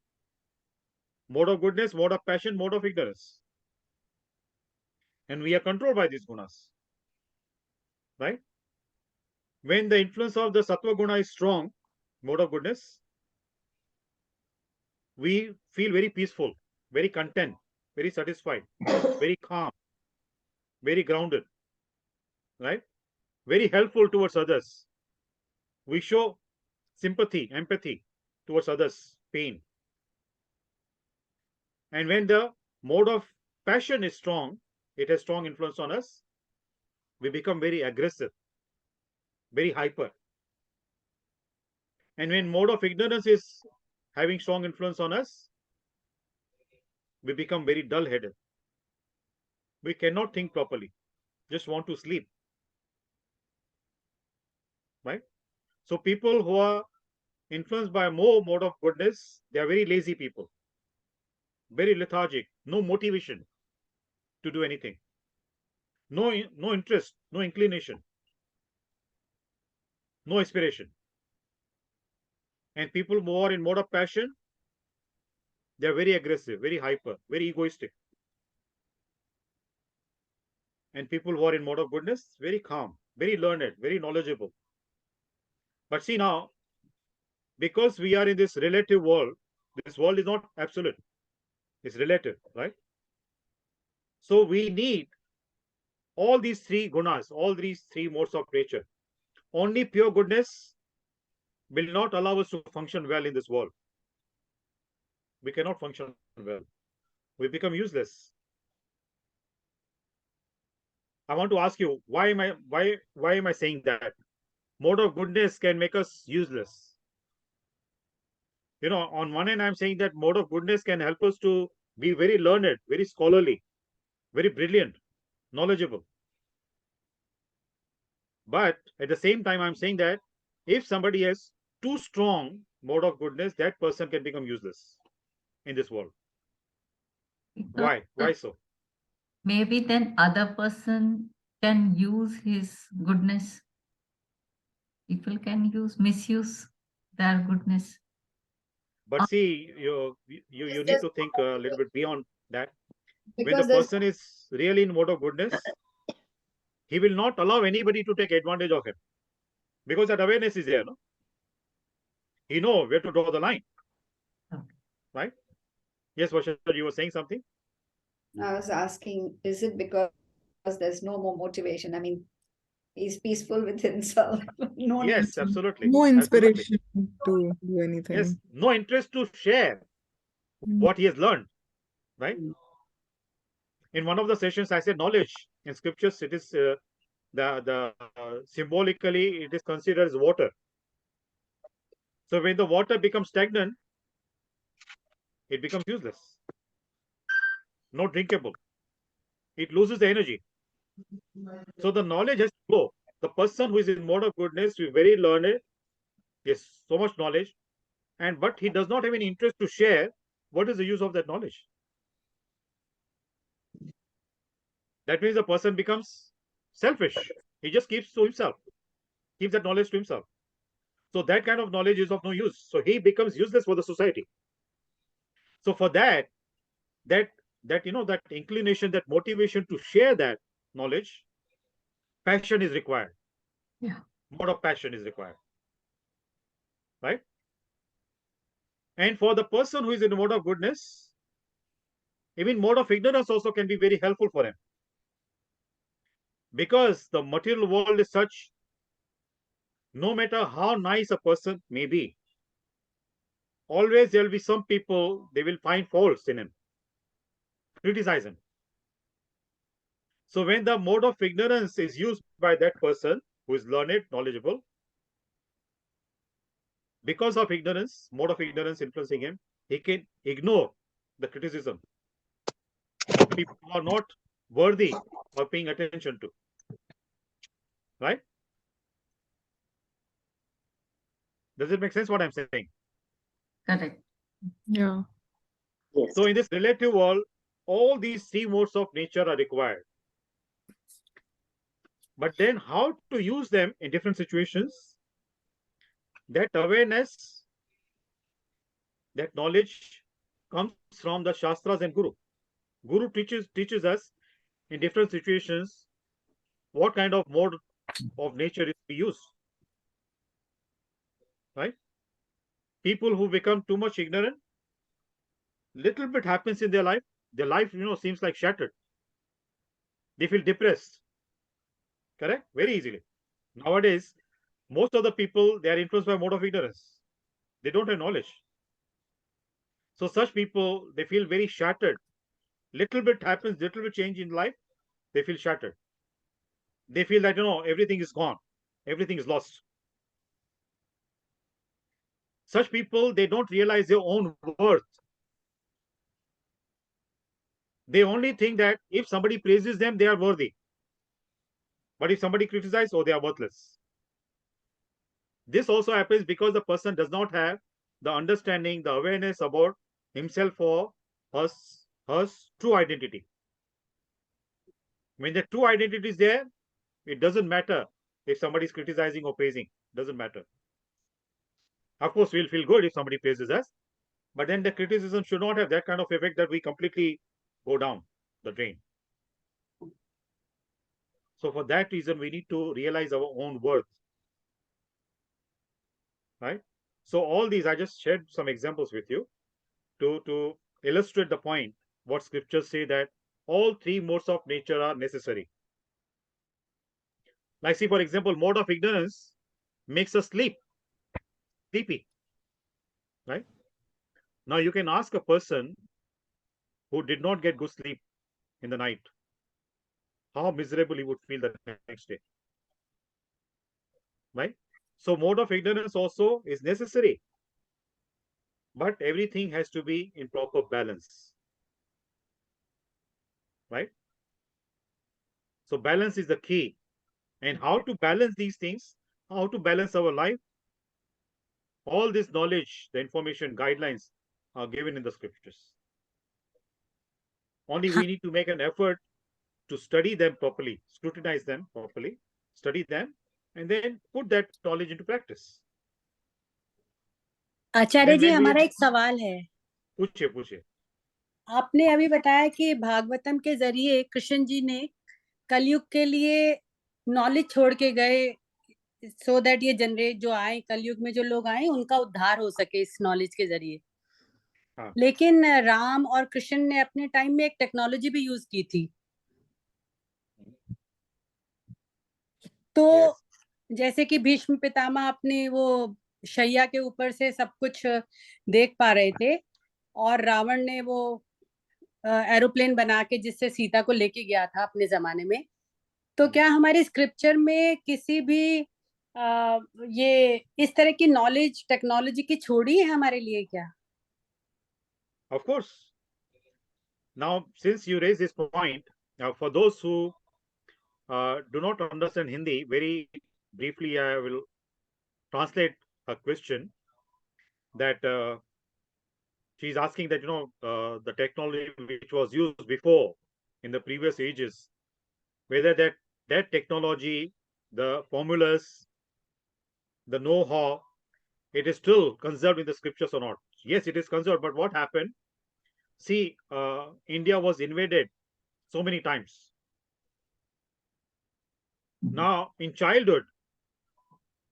Mode of goodness, mode of passion, mode of ignorance. And we are controlled by these gunas. Right? When the influence of the Sattva guna is strong, mode of goodness, we feel very peaceful, very content, very satisfied, very calm, very grounded, right? Very helpful towards others. We show sympathy, empathy towards others' pain. And when the mode of passion is strong, it has strong influence on us, we become very aggressive, very hyper. And when mode of ignorance is having strong influence on us, we become very dull-headed. We cannot think properly, just want to sleep, right? So people who are influenced by more mode of goodness, they are very lazy people, very lethargic, no motivation to do anything, no interest, no inclination, no aspiration. And people who are in mode of passion, they are very aggressive, very hyper, very egoistic. And people who are in mode of goodness, very calm, very learned, very knowledgeable. But see now, because we are in this relative world, this world is not absolute, it's relative, right? So we need all these three gunas, all these three modes of nature. Only pure goodness will not allow us to function well in this world. We cannot function well. We become useless. I want to ask you, why am I saying that? Mode of goodness can make us useless. On one hand, I'm saying that mode of goodness can help us to be very learned, very scholarly, very brilliant, knowledgeable. But at the same time, I'm saying that if somebody has too strong mode of goodness, that person can become useless in this world. Why? Why so? Maybe then other person can use his goodness. People can misuse their goodness. But see, you need to think a little bit beyond that. When the Because there's person is really in mode of goodness, he will not allow anybody to take advantage of him, because that awareness is there. No? He know where to draw the line, right? Yes, Vasha, you were saying something. I was asking, is it because there's no more motivation? I mean, he's peaceful with himself. No need Yes, to. absolutely. No Absolutely. inspiration to do Yes, anything. no interest to share what he has learned, right? In one of the sessions, I said knowledge in scriptures, it is the symbolically it is considered as water. So when the water becomes stagnant, it becomes useless, not drinkable. It loses the energy. So the knowledge has to flow. The person who is in mode of goodness, who is very learned, yes, so much knowledge, but he does not have any interest to share. What is the use of that knowledge? That means the person becomes selfish. He just keeps to himself, keeps that knowledge to himself. So that kind of knowledge is of no use. So he becomes useless for the society. So for that that inclination, that motivation to share that knowledge, passion is required. Yeah. Mode of passion is required, right? And for the person who is in the mode of goodness, even mode of ignorance also can be very helpful for him, because the material world is such, no matter how nice a person may be, always there will be some people, they will find faults in him, criticize him. So when the mode of ignorance is used by that person who is learned, knowledgeable, because of ignorance, mode of ignorance influencing him, he can ignore the criticism of people who are not worthy of paying attention to, right? Does it make sense what I'm saying? Correct. Yeah. So in this relative world, all these three modes of nature are required. But then how to use them in different situations, that awareness, that knowledge comes from the Shastras and Guru. Guru teaches us in different situations what kind of mode of nature is to be used, right? People who become too much ignorant, little bit happens in their life seems like shattered. They feel depressed, correct? Very easily. Nowadays, most of the people, they are influenced by mode of ignorance. They don't have knowledge. So such people, they feel very shattered. Little bit happens, little bit change in life, they feel shattered. They feel that everything is gone, everything is lost. Such people, they don't realize their own worth. They only think that if somebody praises them, they are worthy. But if somebody criticizes, oh, they are worthless. This also happens because the person does not have the understanding, the awareness about himself or her true identity. When the true identity is there, it doesn't matter if somebody is criticizing or praising. Doesn't matter. Of course, we'll feel good if somebody praises us, but then the criticism should not have that kind of effect that we completely go down the drain. So for that reason, we need to realize our own worth. Right? So all these, I just shared some examples with you to illustrate the point what scriptures say, that all three modes of nature are necessary. Like, see, for example, mode of ignorance makes us sleepy. Right? Now you can ask a person who did not get good sleep in the night, how miserable he would feel the next day. Right? So mode of ignorance also is necessary, but everything has to be in proper balance. Right? So balance is the key. And how to balance these things, how to balance our life, all this knowledge, the information, guidelines are given in the scriptures. Only we need to make an effort to study them properly, scrutinize them properly, study them, and then put that knowledge into practice. Acharya Then ji when we हमारा एक सवाल है। पूछिए आपने अभी बताया कि भागवतम के जरिए कृष्ण जी ने कलयुग के लिए नॉलेज छोड़ के गए, सो दैट ये जनरेट जो आए कलयुग में जो लोग आए उनका उद्धार हो सके इस नॉलेज के जरिए। हाँ। लेकिन राम और कृष्ण ने अपने टाइम में एक टेक्नोलॉजी भी यूज की थी। तो जैसे कि भीष्म पितामह अपने वो शैया के ऊपर से सब कुछ देख पा रहे थे, और रावण ने वो एरोप्लेन बना के जिससे सीता को लेके गया था अपने जमाने में। तो क्या हमारी स्क्रिप्चर में किसी भी ये इस तरह की नॉलेज टेक्नोलॉजी की छोड़ी है हमारे लिए क्या? Of course. Now, since you raise this point, for those who do not understand Hindi, very briefly, I will translate a question that she's asking, that the technology which was used before in the previous ages, whether that technology, the formulas, the know-how, it is still conserved in the scriptures or not. Yes, it is conserved, but what happened? See, India was invaded so many times. Now, in childhood,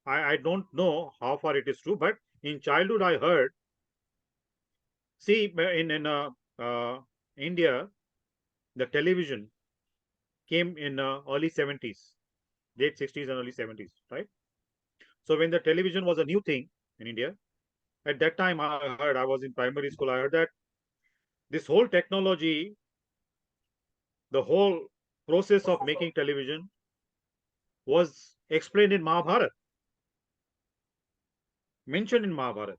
I don't know how far it is true, but in childhood I heard, see, in India, the television came in early 70s, late 60s and early 70s, right? So when the television was a new thing in India, at that time I heard, I was in primary school, I heard that this whole technology, the whole process of making television was explained in Mahabharata, mentioned in Mahabharata.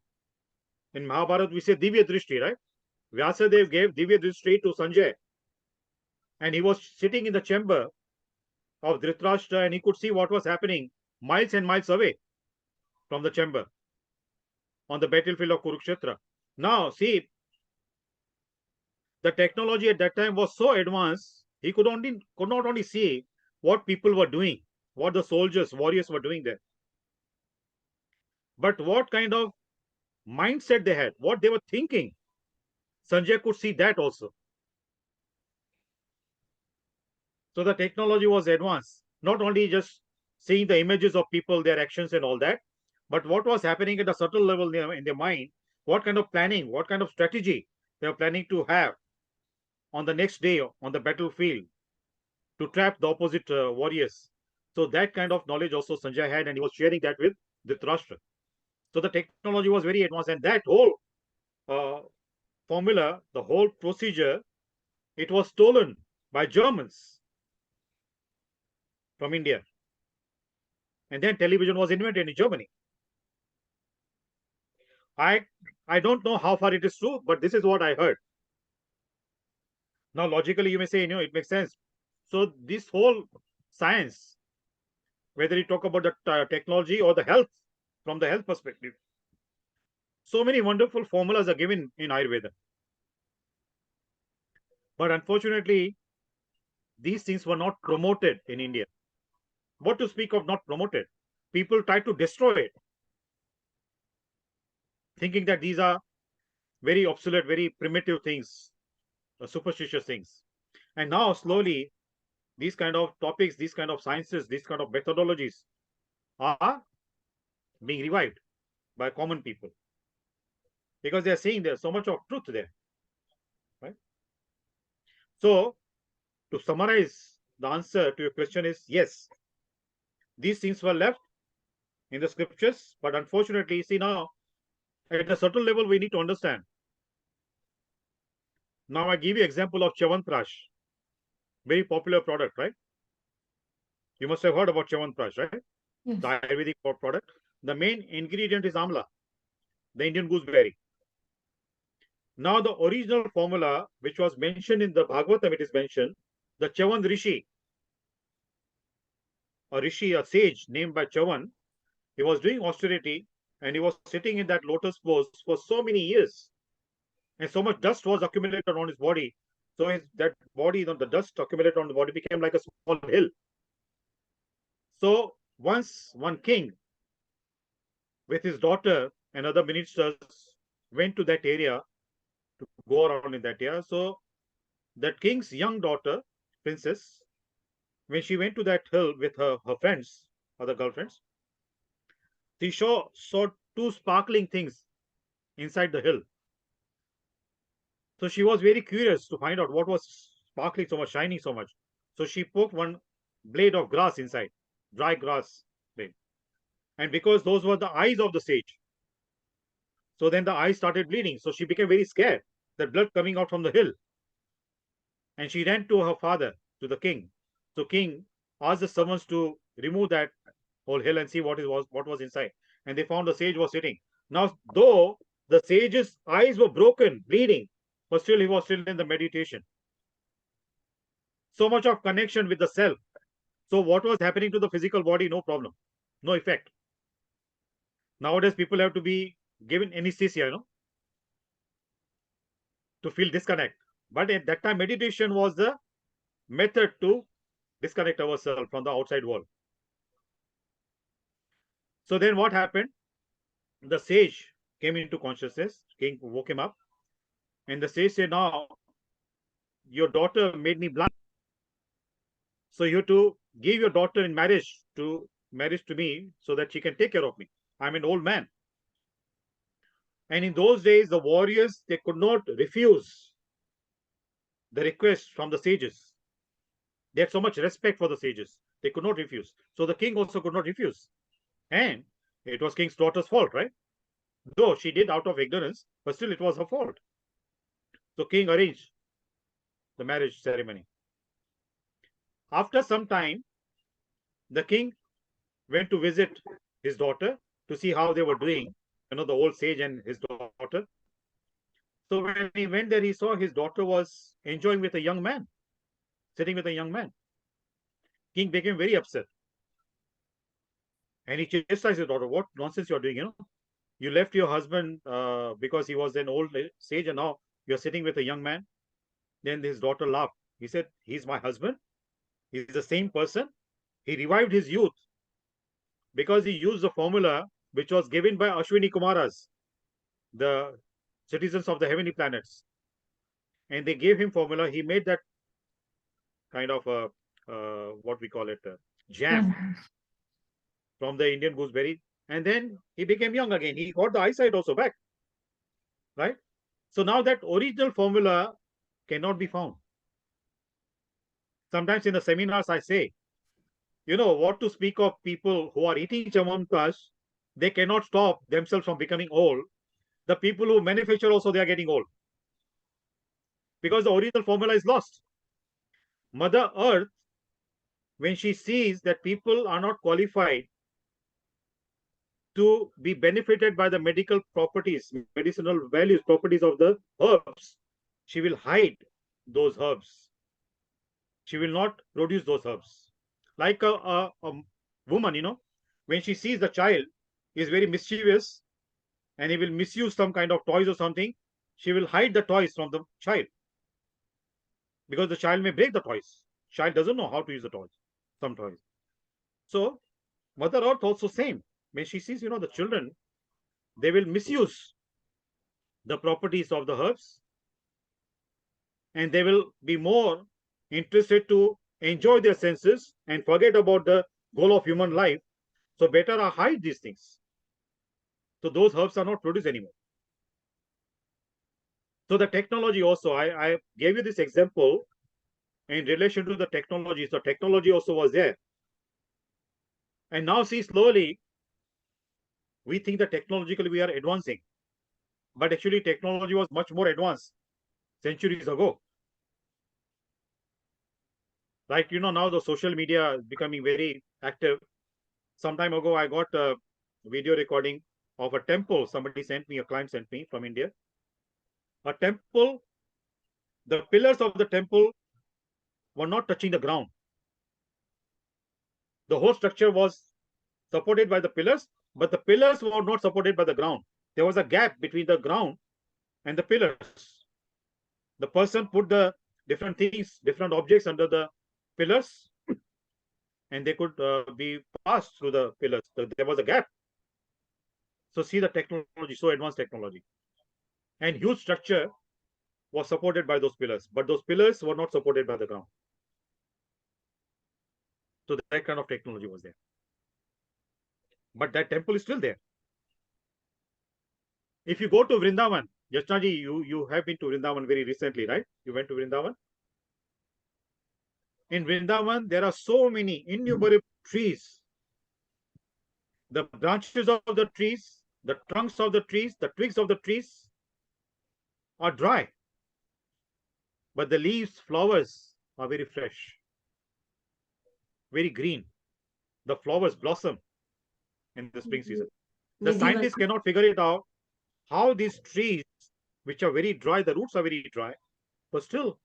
In Mahabharata, we say Divya Drishti, right? Vyasadev gave Divya Drishti to Sanjay, and he was sitting in the chamber of Dhritarashtra, and he could see what was happening miles and miles away from the chamber on the battlefield of Kurukshetra. Now, see, the technology at that time was so advanced, he could not only see what people were doing, what the soldiers, warriors were doing there, but what kind of mindset they had, what they were thinking. Sanjay could see that also. So the technology was advanced, not only just seeing the images of people, their actions and all that, but what was happening at a subtle level in their mind, what kind of planning, what kind of strategy they were planning to have on the next day on the battlefield to trap the opposite warriors. So that kind of knowledge also Sanjay had, and he was sharing that with Dhritarashtra. So the technology was very advanced, and that whole formula, the whole procedure, it was stolen by Germans from India. And then television was invented in Germany. I don't know how far it is true, but this is what I heard. Now, logically, you may say, it makes sense. So this whole science, whether you talk about the technology or the health, from the health perspective, so many wonderful formulas are given in Ayurveda. But unfortunately, these things were not promoted in India. What to speak of not promoted? People try to destroy it, thinking that these are very obsolete, very primitive things, superstitious things. And now slowly these kind of topics, these kind of sciences, these kind of methodologies are being revived by common people, because they are seeing there's so much of truth there, right? So to summarize, the answer to your question is yes, these things were left in the scriptures, but unfortunately, see, now at a certain level we need to understand. Now I give you example of Chyawanprash, very popular product, right? You must have heard about Chyawanprash, right? Yes. The Ayurvedic product. The main ingredient is amla, the Indian gooseberry. Now the original formula, which was mentioned in the Bhagavatam, it is mentioned, the Chavan Rishi, a sage named by Chavan, he was doing austerity and he was sitting in that lotus pose for so many years. And so much dust was accumulated on his body. So that body, the dust accumulated on the body became like a small hill. So once one king with his daughter and other ministers went to that area to go around in that area. So that king's young daughter, princess, when she went to that hill with her friends, other girlfriends, she saw two sparkling things inside the hill. So she was very curious to find out what was sparkling so much, shining so much. So she poked one blade of grass inside, dry grass blade. And because those were the eyes of the sage, so then the eyes started bleeding. So she became very scared, that blood coming out from the hill. And she ran to her father, to the king. So king asked the servants to remove that whole hill and see what was inside. And they found the sage was sitting. Now, though the sage's eyes were broken, bleeding, but still he was still in the meditation. So much of connection with the self. So what was happening to the physical body? No problem, no effect. Nowadays, people have to be given anesthesia, to feel disconnect. But at that time, meditation was the method to disconnect ourselves from the outside world. So then what happened? The sage came into consciousness. King woke him up. And the sage said, now, your daughter made me blind. So you have to give your daughter in marriage to me so that she can take care of me. I'm an old man. And in those days, the warriors, they could not refuse the request from the sages. They had so much respect for the sages. They could not refuse. So the king also could not refuse. And it was king's daughter's fault, right? Though she did out of ignorance, but still it was her fault. So king arranged the marriage ceremony. After some time, the king went to visit his daughter to see how they were doing, the old sage and his daughter. So when he went there, he saw his daughter was enjoying with a young man, sitting with a young man. King became very upset. And he chastised his daughter. What nonsense you're doing, You left your husband because he was an old sage and now you're sitting with a young man. Then his daughter laughed. He said, he's my husband. He's the same person. He revived his youth because he used the formula which was given by Ashwini Kumaras, the citizens of the heavenly planets. And they gave him formula. He made that kind of what we call it, jam from the Indian gooseberry. And then he became young again. He got the eyesight also back. Right? So now that original formula cannot be found. Sometimes in the seminars I say, what to speak of people who are eating Chyawanprash, they cannot stop themselves from becoming old. The people who manufacture also, they are getting old. Because the original formula is lost. Mother Earth, when she sees that people are not qualified to be benefited by the medicinal values, properties of the herbs, she will hide those herbs. She will not produce those herbs. Like a woman, when she sees the child is very mischievous and he will misuse some kind of toys or something, she will hide the toys from the child. Because the child may break the toys. Child doesn't know how to use the toys, some toys. So Mother Earth also same. When she sees, the children, they will misuse the properties of the herbs and they will be more interested to enjoy their senses and forget about the goal of human life. So better I hide these things. So those herbs are not produced anymore. So the technology also, I gave you this example in relation to the technology. So technology also was there. And now see, slowly, we think that technologically we are advancing. But actually technology was much more advanced centuries ago. Like, now the social media is becoming very active. Some time ago, I got a video recording of a temple. Somebody sent me, a client sent me from India. A temple, the pillars of the temple were not touching the ground. The whole structure was supported by the pillars, but the pillars were not supported by the ground. There was a gap between the ground and the pillars. The person put the different things, different objects under the pillars, and they could be passed through the pillars. There was a gap. So see the technology, so advanced technology. And huge structure was supported by those pillars, but those pillars were not supported by the ground. So that kind of technology was there. But that temple is still there. If you go to Vrindavan, Yashnaji, you have been to Vrindavan very recently, right? You went to Vrindavan? In Vrindavan, there are so many innumerable trees. The branches of the trees, the trunks of the trees, the twigs of the trees are dry. But the leaves, flowers are very fresh, very green. The flowers blossom in the spring season. The scientists cannot figure it out how these trees, which are very dry, the roots are very dry, but still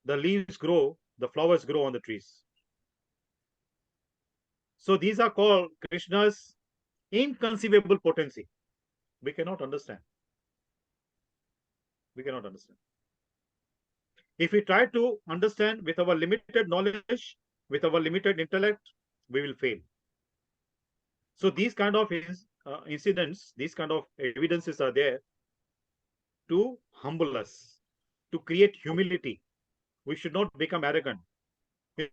the leaves grow, the flowers grow on the trees. So these are called Krishna's inconceivable potency. We cannot understand. We cannot understand. If we try to understand with our limited knowledge, with our limited intellect, we will fail. So these kind of incidents, these kind of evidences are there to humble us, to create humility. We should not become arrogant. A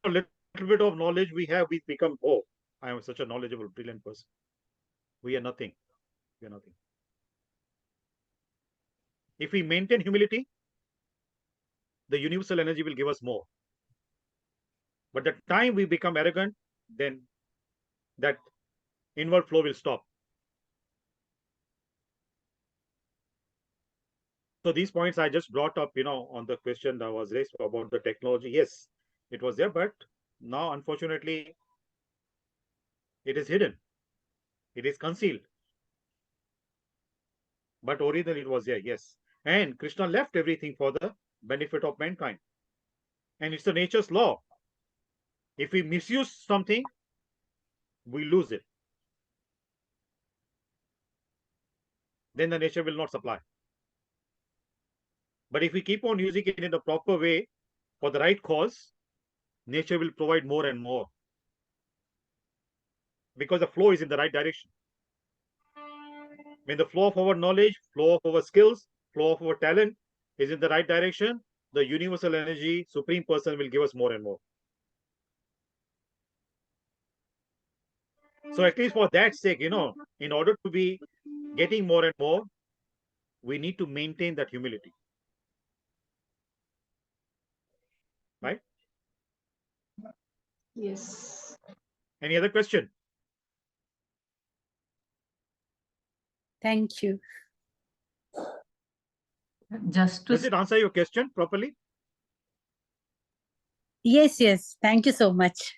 little bit of knowledge we have, we become, oh, I am such a knowledgeable, brilliant person. We are nothing. We are nothing. If we maintain humility, the universal energy will give us more. But the time we become arrogant, then that inward flow will stop. So these points I just brought up, on the question that was raised about the technology. Yes, it was there, but now unfortunately, it is hidden. It is concealed. But originally it was there, yes. And Krishna left everything for the benefit of mankind. And it's the nature's law. If we misuse something, we lose it. Then the nature will not supply. But if we keep on using it in the proper way for the right cause, nature will provide more and more. Because the flow is in the right direction. When the flow of our knowledge, flow of our skills, flow of our talent is in the right direction, the universal energy, Supreme Person will give us more and more. So at least for that sake, in order to be getting more and more, we need to maintain that humility. Right? Yes. Any other question? Thank you. Just to Does it answer your question properly? Yes, yes. Thank you so much.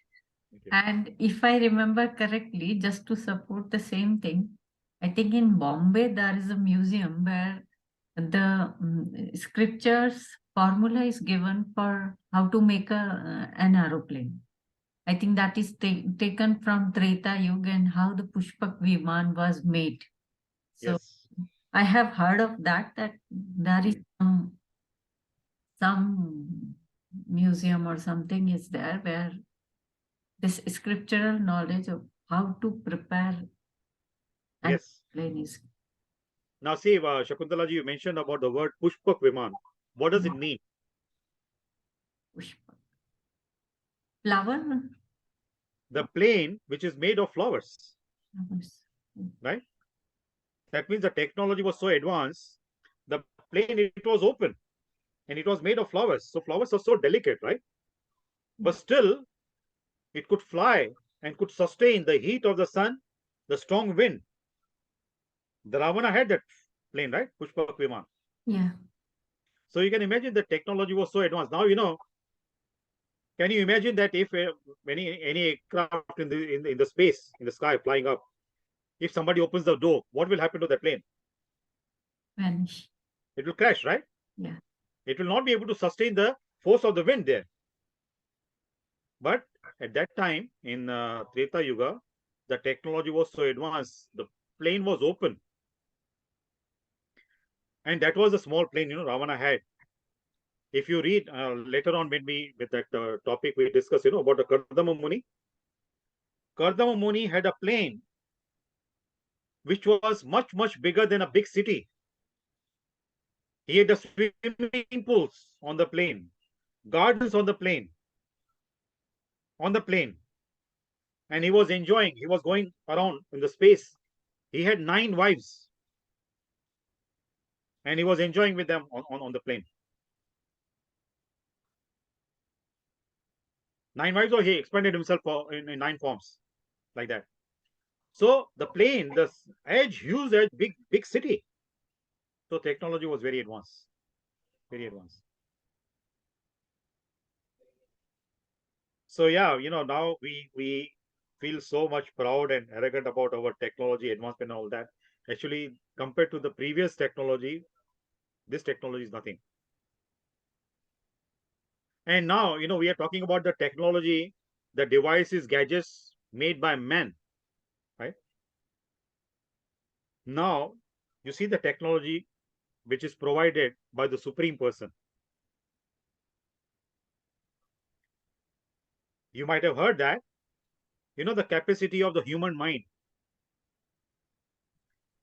And if I remember correctly, just to support the same thing, I think in Bombay there is a museum where the scriptures formula is given for how to make an aeroplane. I think that is taken from Treta Yuga and how the Pushpak Viman was made. So Yes. I have heard of that there is some museum or something is there where this scriptural knowledge of how to prepare an Yes. plane is. Now see, Shakuntalaji, you mentioned about the word Pushpak Viman. What does it mean? Pushpak. Flower? The plane which is made of flowers, Flowers. right? That means the technology was so advanced. The plane, it was open and it was made of flowers. So flowers are so delicate, right? But still, it could fly and could sustain the heat of the sun, the strong wind. The Ravana had that plane, right? Pushpak Viman. Yeah. So you can imagine the technology was so advanced. Now, can you imagine that if any aircraft in the space, in the sky, flying up, if somebody opens the door, what will happen to the plane? Vanish. It will crash, right? Yeah. It will not be able to sustain the force of the wind there. But at that time, in Treta Yuga, the technology was so advanced, the plane was open. And that was a small plane, Ravana had. If you read later on, maybe with that topic we discussed, about the Kardama Muni. Kardama Muni had a plane which was much, much bigger than a big city. He had the swimming pools on the plane, gardens on the plane, and he was enjoying. He was going around in the space. He had 9 wives, and he was enjoying with them on the plane. 9 wives, or he expanded himself in 9 forms, like that. So the plane, the edge, huge edge, big city. So technology was very advanced, very advanced. So yeah, now we feel so much proud and arrogant about our technology advancement and all that. Actually, compared to the previous technology, this technology is nothing. And now, we are talking about the technology, the devices, gadgets made by men, right? Now, you see the technology which is provided by the Supreme Person. You might have heard that, the capacity of the human mind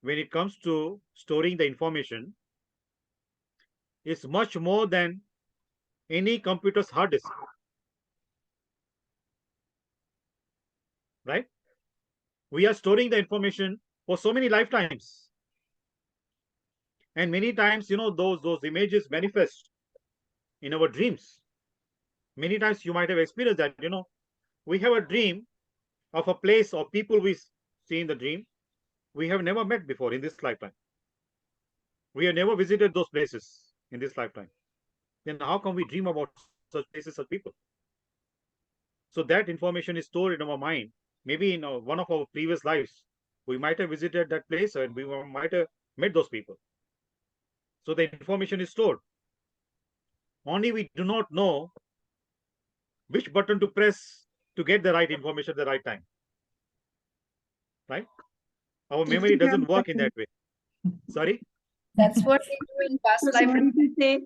when it comes to storing the information is much more than any computer's hard disk, right? We are storing the information for so many lifetimes, and many times, those images manifest in our dreams. Many times you might have experienced that, we have a dream of a place or people we see in the dream we have never met before in this lifetime. We have never visited those places in this lifetime. Then how can we dream about such places, such people? So that information is stored in our mind. Maybe in one of our previous lives, we might have visited that place and we might have met those people. So the information is stored. Only we do not know which button to press to get the right information at the right time. Right? Our memory doesn't work in that way. Sorry? That's what we do in past life. Sorry to say,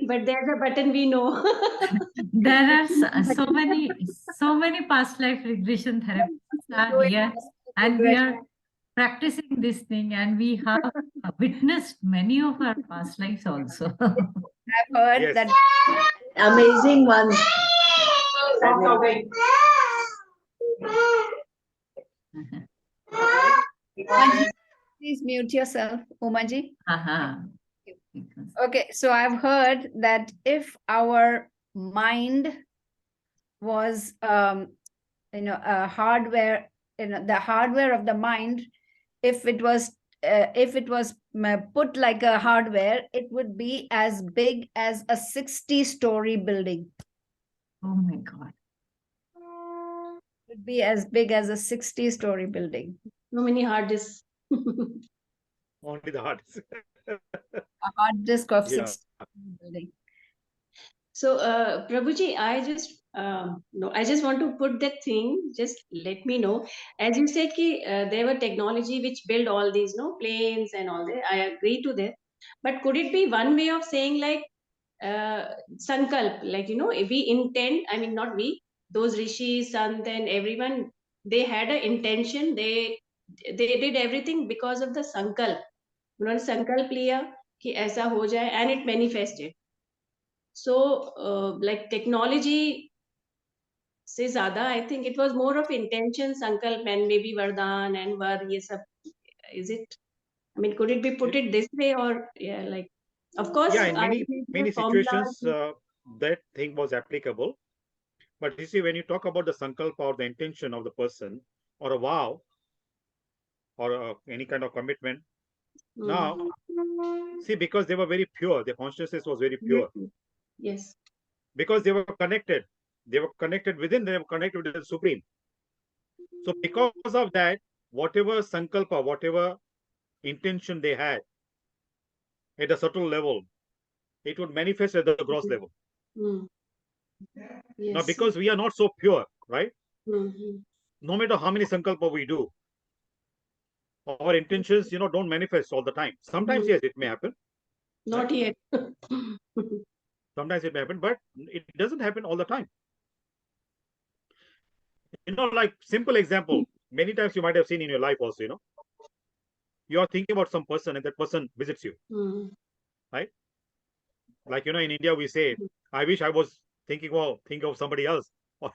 but there's a button we know. There are so many past life regression therapies are here, and we are practicing this thing, and we have witnessed many of our past lives also. I've heard Yes. that. Amazing ones. Umaji, please mute yourself, Umaji. Okay, so I've heard that if our mind was, a hardware, the hardware of the mind, if it was put like a hardware, it would be as big as a 60-story building. Oh my God. It would be as big as a 60-story building. So many hard disks. Only the hard disk. A hard disk of Yeah. 60 building. So, Prabhuji, I just want to put that thing. Just let me know. As you said, there were technology which build all these, planes and all that. I agree to that. But could it be one way of saying like sankalp? Like if we intend. I mean, not we. Those rishis, sant, and everyone, they had an intention. They did everything because of the sankalp. उन्होंने संकल्प लिया कि ऐसा हो जाए, and it manifested. So, like technology से ज़्यादा I think it was more of intention, sankalp and maybe vardhan and var ये सब. Is it? I mean, could it be put it this way or yeah, like of course Yeah, in many Ayurveda formulas. situations, that thing was applicable. But you see, when you talk about the sankalpa or the intention of the person, or a vow, or any kind of commitment, now see, because they were very pure, their consciousness was very pure, Yes. because they were connected. They were connected within. They were connected with the supreme. So because of that, whatever sankalpa, whatever intention they had at a subtle level, it would manifest at the gross level. Mm. Now, Yes. because we are not so pure, right? Mhm. No matter how many sankalpa we do, our intentions, don't manifest all the time. Sometimes, yes, it may happen. Not yet. Sometimes it may happen, but it doesn't happen all the time. Like simple example, many times you might have seen in your life also, you are thinking about some person and that person visits you, right? Like, in India, we say, I wish I was think of somebody else, or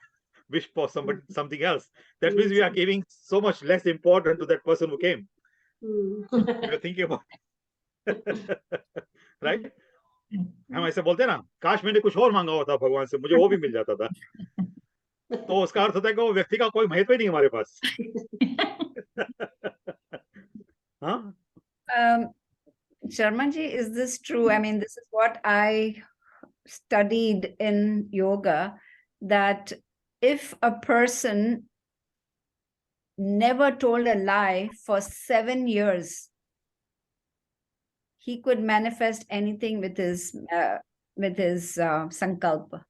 wish for something else. That means we are giving so much less importance to that person who came. We are thinking about, right? हम ऐसे बोलते हैं ना, काश मैंने कुछ और मांगा होता भगवान से, मुझे वो भी मिल जाता था। तो उसका अर्थ होता है कि वो व्यक्ति का कोई महत्व ही नहीं हमारे पास। हाँ? Sharma ji, is this true? I mean, this is what I studied in yoga, that if a person never told a lie for 7 years, he could manifest anything with his sankalpa.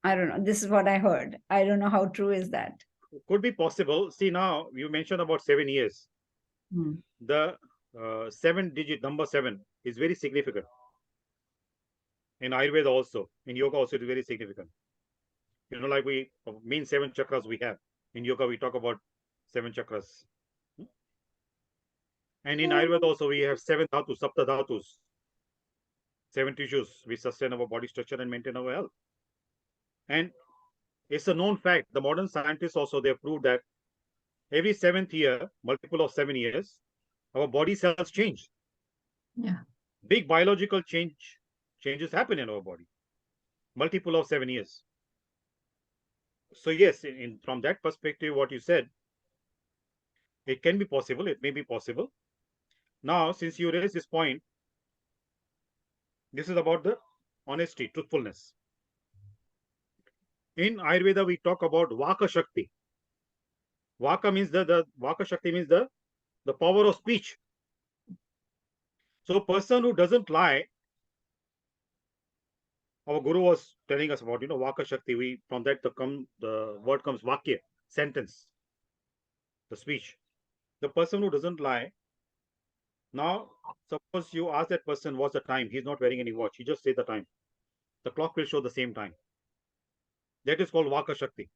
I don't know. This is what I heard. I don't know how true is that. Could be possible. See, now you mentioned about 7 years. The 7-digit number 7 is very significant. In Ayurveda also, in yoga also, it is very significant. Like we mean 7 chakras we have. In yoga, we talk about 7 chakras. And in Ayurveda also, we have 7 dhatus, sapta dhatus. 7 tissues which sustain our body structure and maintain our health. And it's a known fact. The modern scientists also, they have proved that every 7th year, multiple of 7 years, our body cells change. Yeah. Big biological changes happen in our body. Multiple of 7 years. So yes, from that perspective, what you said, it can be possible. It may be possible. Now, since you raised this point, this is about the honesty, truthfulness. In Ayurveda, we talk about Vaka Shakti. Vaka means the Vaka Shakti means the power of speech. So a person who doesn't lie, our guru was telling us about, Vaka Shakti. From that the word comes Vakya, sentence, the speech. The person who doesn't lie. Now, suppose you ask that person what's the time. He's not wearing any watch. He just says the time. The clock will show the same time. That is called Vaka Shakti.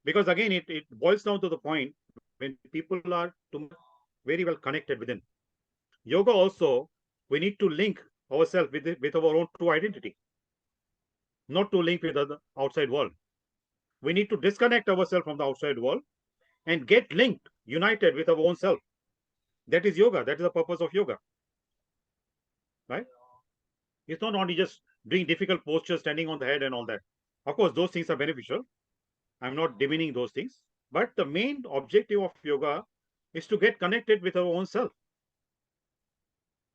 Because again, it boils down to the point when people are very well connected within. Yoga also, we need to link ourselves with our own true identity, not to link with the outside world. We need to disconnect ourselves from the outside world and get linked, united with our own self. That is yoga. That is the purpose of yoga. Right? It's not only just doing difficult postures, standing on the head and all that. Of course, those things are beneficial. I'm not demeaning those things. But the main objective of yoga is to get connected with our own self.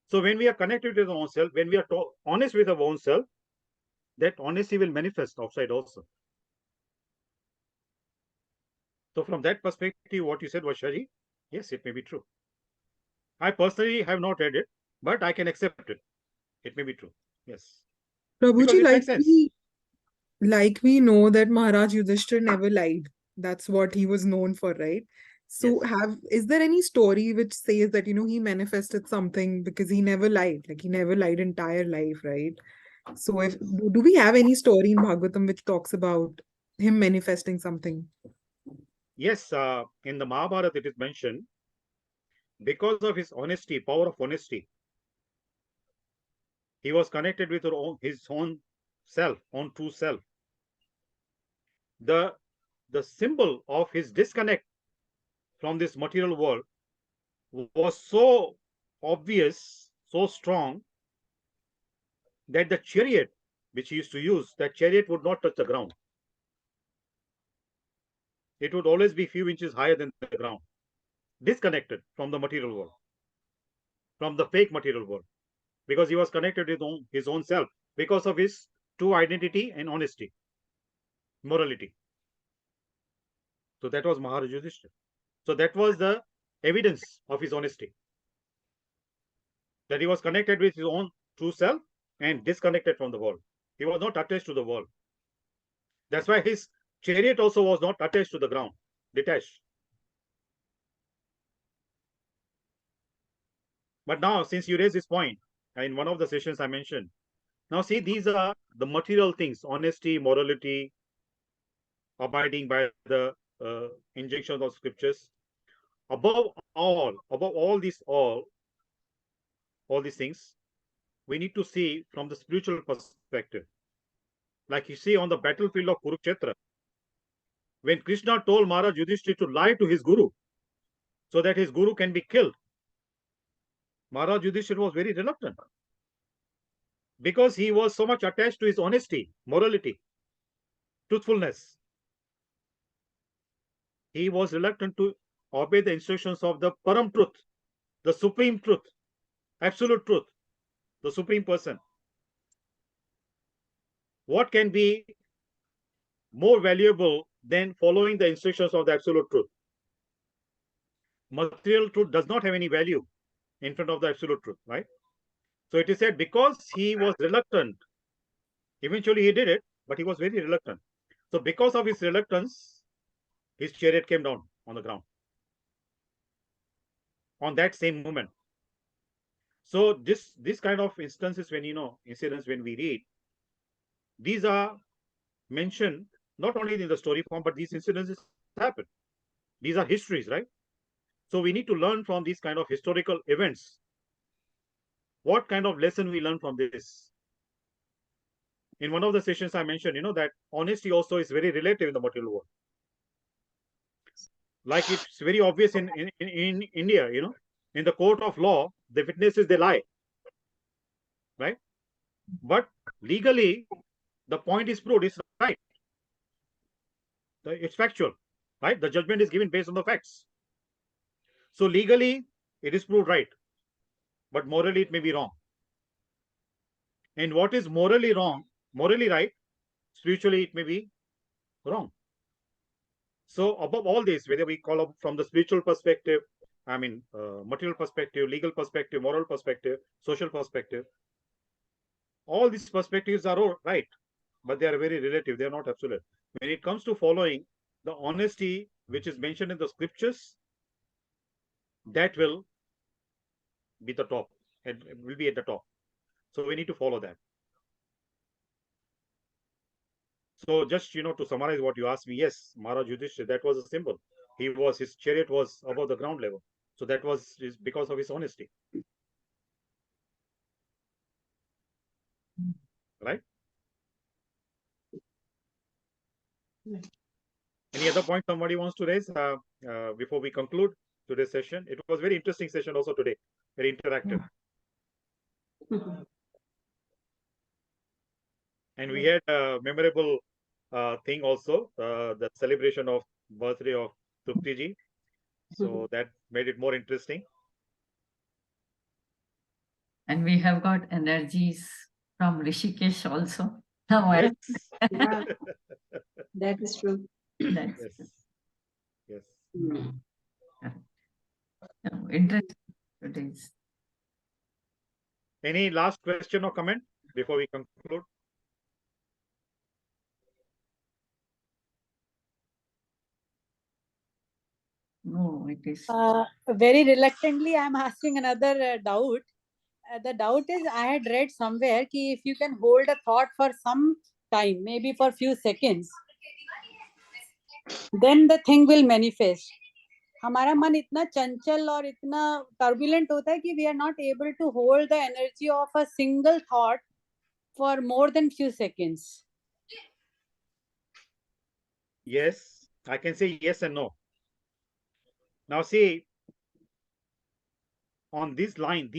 So when we are connected with our own self, when we are honest with our own self, that honesty will manifest outside also. So from that perspective, what you said, Vaishali, yes, it may be true. I personally have not read it, but I can accept it. It may be true. Yes. Because Prabhuji, it makes sense. like we know that Maharaj Yudhishthir never lied. That's what he was known for, right? So is there any story which says that, he manifested something because he never lied, like he never lied entire life, right? So do we have any story in Bhagavatam which talks about him manifesting something? Yes, in the Mahabharata it is mentioned, because of his honesty, power of honesty, he was connected with his own self, own true self. The symbol of his disconnect from this material world was so obvious, so strong, that the chariot which he used to use, that chariot would not touch the ground. It would always be few inches higher than the ground, disconnected from the material world, from the fake material world, because he was connected with his own self, because of his true identity and honesty, morality. So that was Maharaj Yudhishthira. So that was the evidence of his honesty, that he was connected with his own true self and disconnected from the world. He was not attached to the world. That's why his chariot also was not attached to the ground, detached. But now, since you raised this point, in one of the sessions I mentioned, now see, these are the material things: honesty, morality, abiding by the injunctions of scriptures. Above all these things, we need to see from the spiritual perspective. Like you see on the battlefield of Kurukshetra, when Krishna told Maharaj Yudhishthira to lie to his guru so that his guru can be killed, Maharaj Yudhishthira was very reluctant, because he was so much attached to his honesty, morality, truthfulness. He was reluctant to obey the instructions of the Param Truth, the supreme truth, absolute truth, the supreme person. What can be more valuable than following the instructions of the absolute truth? Material truth does not have any value in front of the absolute truth, right? So it is said, because he was reluctant, eventually he did it, but he was very reluctant. So because of his reluctance, his chariot came down on the ground on that same moment. So this kind of instances, when incidents, when we read, these are mentioned not only in the story form, but these incidences happen. These are histories, right? So we need to learn from these kind of historical events. What kind of lesson we learn from this? In one of the sessions I mentioned, that honesty also is very relative in the material world. Like it's very obvious in India, in the court of law, the witnesses, they lie, right? But legally, the point is proved, it's right. It's factual, right? The judgment is given based on the facts. So legally, it is proved right, but morally it may be wrong. And what is morally wrong, morally right, spiritually it may be wrong. So above all this, whether we call up from the spiritual perspective, material perspective, legal perspective, moral perspective, social perspective, all these perspectives are all right, but they are very relative. They are not absolute. When it comes to following the honesty which is mentioned in the scriptures, that will be the top, and will be at the top. So we need to follow that. So just, to summarize what you asked me, yes, Maharaj Yudhishthira, that was a symbol. His chariot was above the ground level. So that was because of his honesty. Right? Any other point somebody wants to raise before we conclude today's session? It was very interesting session also today, very interactive. And we had a memorable thing also, the celebration of birthday of Trupti ji. So that made it more interesting. And we have got energies from Rishikesh also. Now Yeah, that is true. That's Yes. interesting today's. Any last question or comment before we conclude? No, it is. Very reluctantly, I'm asking another doubt. The doubt is, I had read somewhere कि if you can hold a thought for some time, maybe for few seconds, then the thing will manifest. हमारा मन इतना चंचल और इतना turbulent होता है कि we are not able to hold the energy of a single thought for more than few seconds? Yes, I can say yes and no. Now see, on these lines,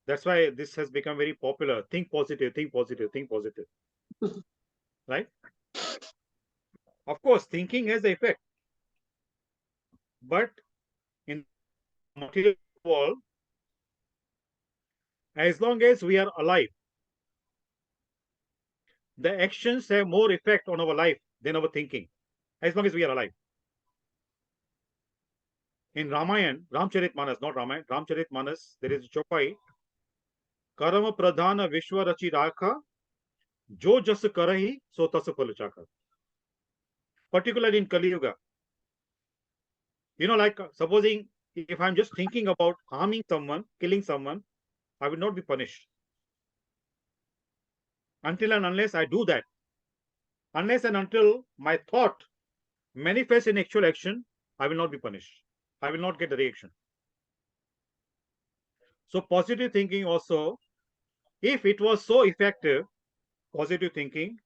that's why this has become very popular. Think positive, think positive, think positive. Right? Of course, thinking has the effect. But in the material world, as long as we are alive, the actions have more effect on our life than our thinking, as long as we are alive. In Ramayana, Ramcharitmanas, not Ramayana, Ramcharitmanas, there is a chopai, Karma Pradhana Vishwa Rachi Rakha, Jo Jas Karahi, So Tas Phal Chaka. Particularly in Kali Yuga. Like supposing if I'm just thinking about harming someone, killing someone, I will not be punished. Until and unless I do that. Unless and until my thought manifests in actual action, I will not be punished. I will not get the reaction. So positive thinking also, if it was so effective, positive thinking,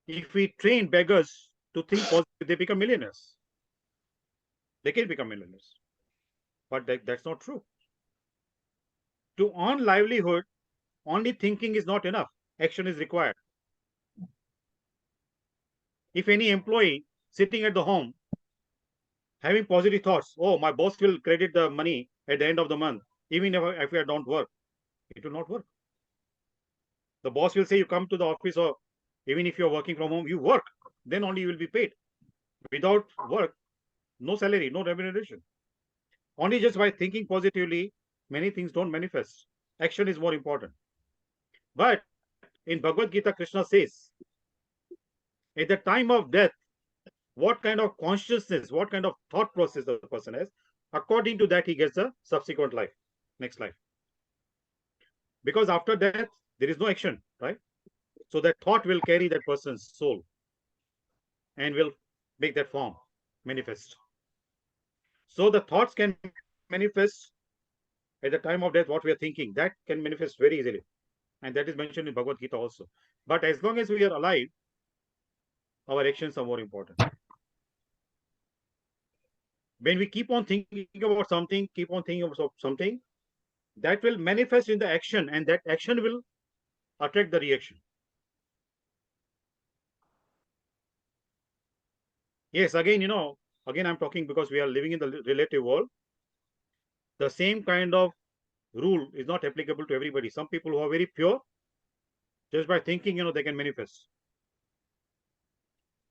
if we train beggars to think positive, they become millionaires. They can become millionaires. But that's not true. To earn livelihood, only thinking is not enough. Action is required. If any employee sitting at the home having positive thoughts, oh, my boss will credit the money at the end of the month, even if I don't work, it will not work. The boss will say, you come to the office, or even if you're working from home, you work, then only you will be paid. Without work, no salary, no remuneration. Only just by thinking positively, many things don't manifest. Action is more important. But in Bhagavad Gita, Krishna says, at the time of death, what kind of consciousness, what kind of thought process the person has, according to that, he gets a subsequent life, next life. Because after death, there is no action, right? So that thought will carry that person's soul and will make that form manifest. So the thoughts can manifest at the time of death, what we are thinking, that can manifest very easily. And that is mentioned in Bhagavad Gita also. But as long as we are alive, our actions are more important. When we keep on thinking about something, that will manifest in the action, and that action will attract the reaction. Yes, again, I'm talking because we are living in the relative world. The same kind of rule is not applicable to everybody. Some people who are very pure, just by thinking, they can manifest.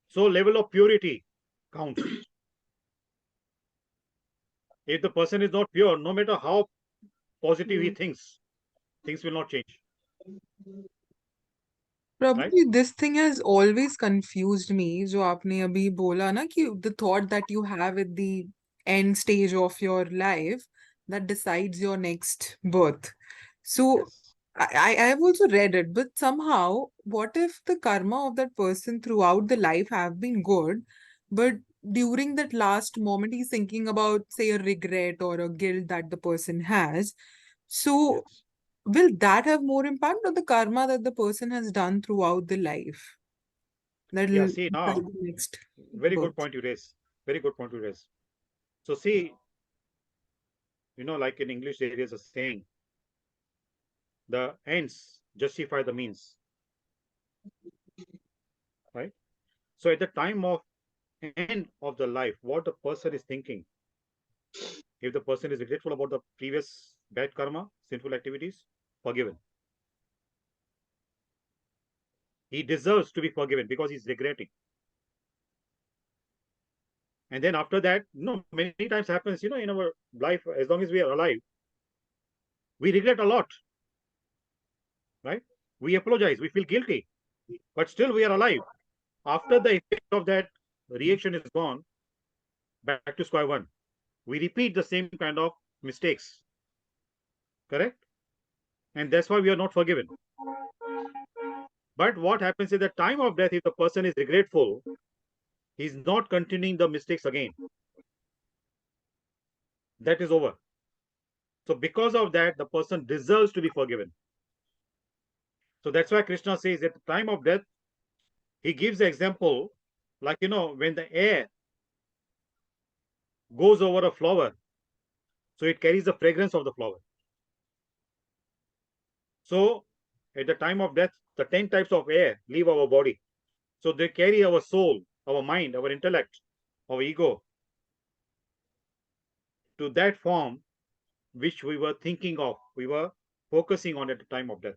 So level of purity counts. If the person is not pure, no matter how positive he thinks, things will not change. Probably this thing has always confused me, जो आपने अभी बोला ना कि the thought that you have at the end stage of your life that decides your next birth. So I have also read it, but somehow, what if the karma of that person throughout the life have been good, but during that last moment he's thinking about, say, a regret or a guilt that the person has. So will that have more impact, or the karma that the person has done throughout the life? Yeah, see now, Next very good birth. point you raise. Very good point you raise. So see, like in English, there is a saying, the ends justify the means. Right? So at the time of end of the life, what the person is thinking, if the person is regretful about the previous bad karma, sinful activities, forgiven. He deserves to be forgiven because he's regretting. And then after that, many times happens, in our life, as long as we are alive, we regret a lot. Right? We apologize, we feel guilty, but still we are alive. After the effect of that reaction is gone, back to square one. We repeat the same kind of mistakes. Correct? And that's why we are not forgiven. But what happens at the time of death, if the person is regretful, he's not continuing the mistakes again. That is over. So because of that, the person deserves to be forgiven. So that's why Krishna says at the time of death, he gives the example like, when the air goes over a flower, so it carries the fragrance of the flower. So at the time of death, the 10 types of air leave our body. So they carry our soul, our mind, our intellect, our ego to that form which we were thinking of, we were focusing on at the time of death.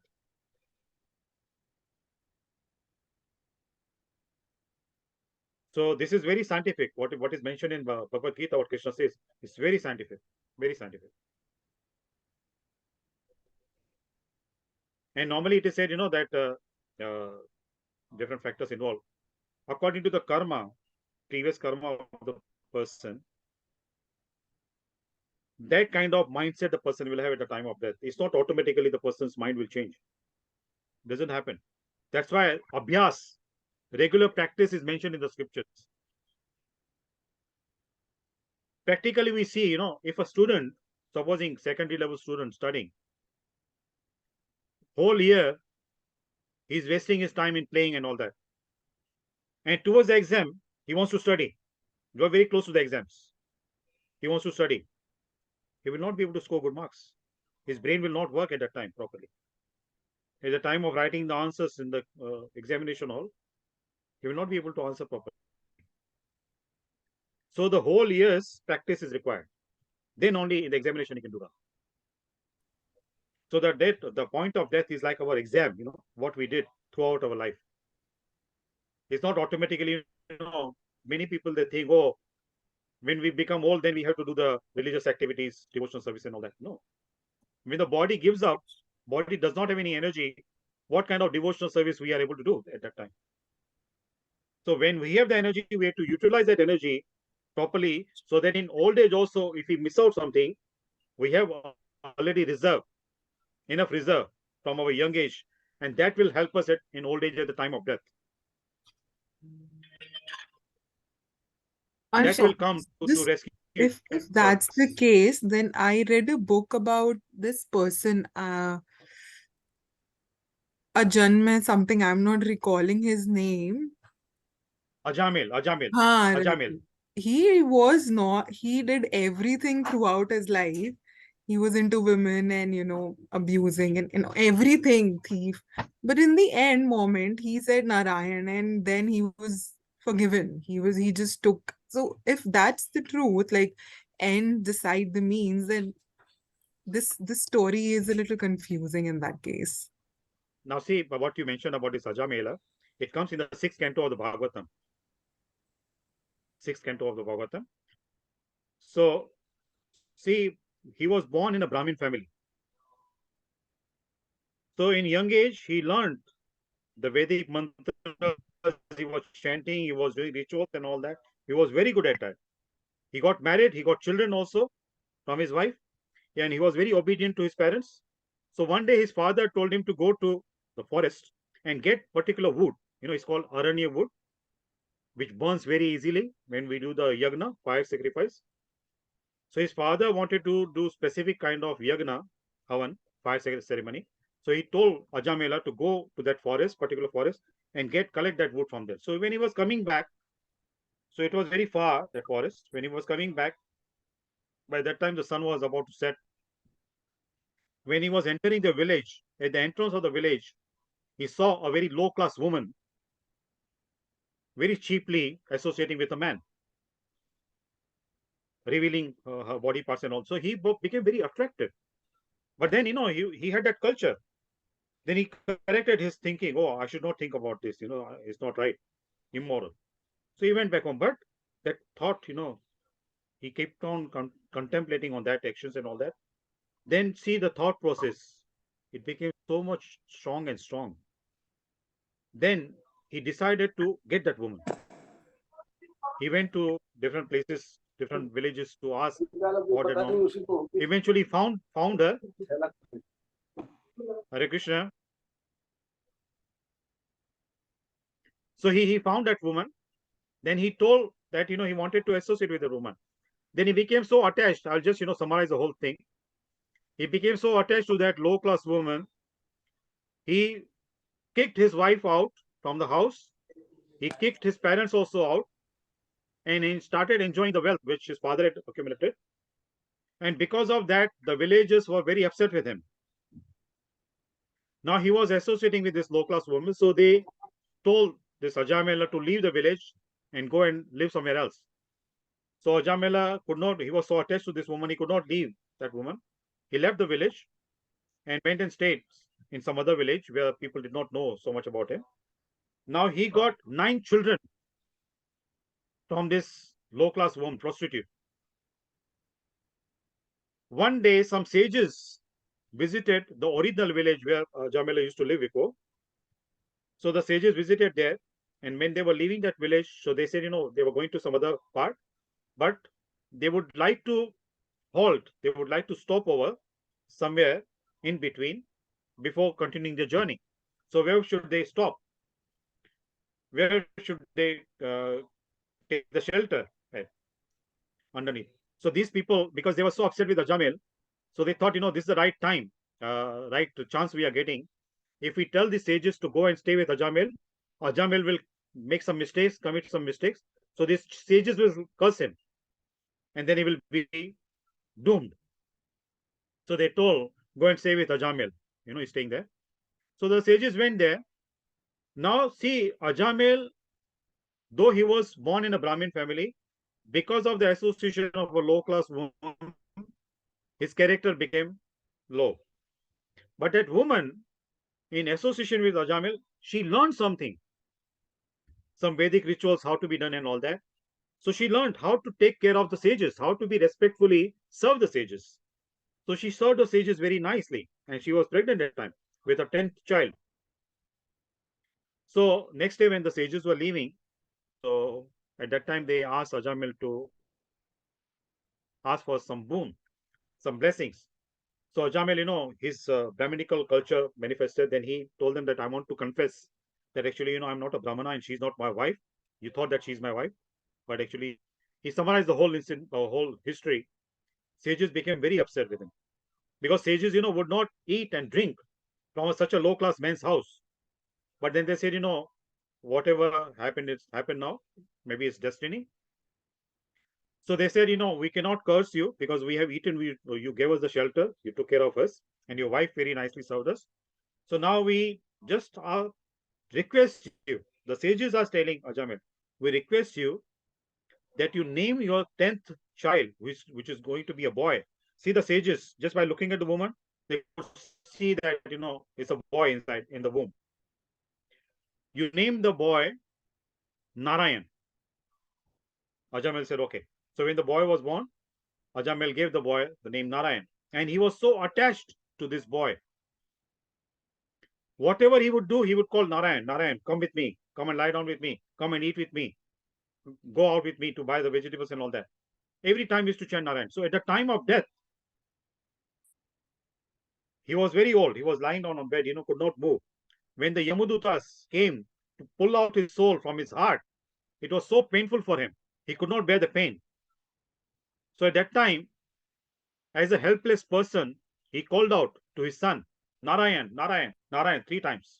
So this is very scientific. What is mentioned in Bhagavad Gita, what Krishna says, is very scientific, very scientific. And normally it is said, that different factors involved. According to the karma, previous karma of the person, that kind of mindset the person will have at the time of death. It's not automatically the person's mind will change. Doesn't happen. That's why abhyas, regular practice, is mentioned in the scriptures. Practically, we see, if a student, supposing secondary level student studying, whole year he's wasting his time in playing and all that. And towards the exam, he wants to study. You are very close to the exams. He wants to study. He will not be able to score good marks. His brain will not work at that time properly. At the time of writing the answers in the examination hall, he will not be able to answer properly. So the whole year's practice is required. Then only in the examination he can do that. So the point of death is like our exam, what we did throughout our life. It's not automatically, many people, they think, oh, when we become old, then we have to do the religious activities, devotional service and all that. No. When the body gives up, body does not have any energy, what kind of devotional service we are able to do at that time? So when we have the energy, we have to utilize that energy properly, so that in old age also, if we miss out something, we have already enough reserve from our young age, and that will help us in old age at the time of death. That will come to rescue. If that's the case, then I read a book about this person, Ajanme something, I'm not recalling his name. Ajamil. He did everything throughout his life. He was into women and, abusing and everything, thief. But in the end moment, he said Narayan, and then he was forgiven. He just took. So if that's the truth, like, end decide the means, then this story is a little confusing in that case. Now see, what you mentioned about this Ajamela, it comes in the 6th canto of the Bhagavatam. 6th canto of the Bhagavatam. So, see, he was born in a Brahmin family. So in young age, he learned the Vedic mantras, he was chanting, he was doing rituals and all that. He was very good at that. He got married, he got children also from his wife, and he was very obedient to his parents. So one day his father told him to go to the forest and get particular wood. It's called aranya wood, which burns very easily when we do the yagna, fire sacrifice. So his father wanted to do specific kind of yagna, havan, fire ceremony. So he told Ajamela to go to that particular forest, and collect that wood from there. So when he was coming back, so it was very far, that forest. When he was coming back, by that time the sun was about to set. When he was entering the village, at the entrance of the village, he saw a very low-class woman, very cheaply associating with a man, revealing her body parts and all. So he became very attractive. But then, he had that culture. Then he corrected his thinking. Oh, I should not think about this. It's not right, immoral. So he went back home. But that thought, he kept on contemplating on that actions and all that. Then see the thought process. It became so much strong and strong. Then he decided to get that woman. He went to different places, different villages to ask what and all. Eventually found her. Hare Krishna. So he found that woman. Then he told that, he wanted to associate with the woman. Then he became so attached. I'll just, summarize the whole thing. He became so attached to that low-class woman. He kicked his wife out from the house. He kicked his parents also out, and he started enjoying the wealth which his father had accumulated. And because of that, the villagers were very upset with him. Now he was associating with this low-class woman, so they told this Ajamela to leave the village and go and live somewhere else. So Ajamela could not, he was so attached to this woman, he could not leave that woman. He left the village and went and stayed in some other village where people did not know so much about him. Now he got 9 children from this low-class woman, prostitute. One day, some sages visited the original village where Jamila used to live before. So the sages visited there, and when they were leaving that village, so they said, they were going to some other part, but they would like to halt, they would like to stop over somewhere in between before continuing the journey. So where should they stop? Where should they take the shelter underneath? So these people, because they were so upset with Ajamil, so they thought, this is the right time, right chance we are getting. If we tell the sages to go and stay with Ajamil, Ajamil will make some mistakes, commit some mistakes. So these sages will curse him, and then he will be doomed. So they told, go and stay with Ajamil. He's staying there. So the sages went there. Now see, Ajamil, though he was born in a Brahmin family, because of the association of a low-class woman, his character became low. But that woman, in association with Ajamil, she learned something, some Vedic rituals, how to be done and all that. So she learned how to take care of the sages, how to be respectfully serve the sages. So she served the sages very nicely, and she was pregnant at that time with a 10th child. So next day when the sages were leaving, so at that time they asked Ajamil to ask for some boon, some blessings. So Ajamil, his Brahminical culture manifested. Then he told them that I want to confess that actually, I'm not a Brahmana and she's not my wife. You thought that she's my wife, but actually, he summarized the whole incident, whole history. Sages became very upset with him because sages, would not eat and drink from such a low-class man's house. But then they said, whatever happened, it's happened now. Maybe it's destiny. So they said, we cannot curse you because we have eaten, you gave us the shelter, you took care of us, and your wife very nicely served us. So now we just request you, the sages are telling Ajamil, we request you that you name your 10th child, which is going to be a boy. See the sages, just by looking at the woman, they could see that, it's a boy inside in the womb. You name the boy Narayan. Ajamil said, okay. So when the boy was born, Ajamil gave the boy the name Narayan. And he was so attached to this boy. Whatever he would do, he would call Narayan, Narayan, come with me, come and lie down with me, come and eat with me, go out with me to buy the vegetables and all that. Every time he used to chant Narayan. So at the time of death, he was very old. He was lying down on bed, could not move. When the Yamudutas came to pull out his soul from his heart, it was so painful for him. He could not bear the pain. So at that time, as a helpless person, he called out to his son, Narayan, Narayan, Narayan, 3 times.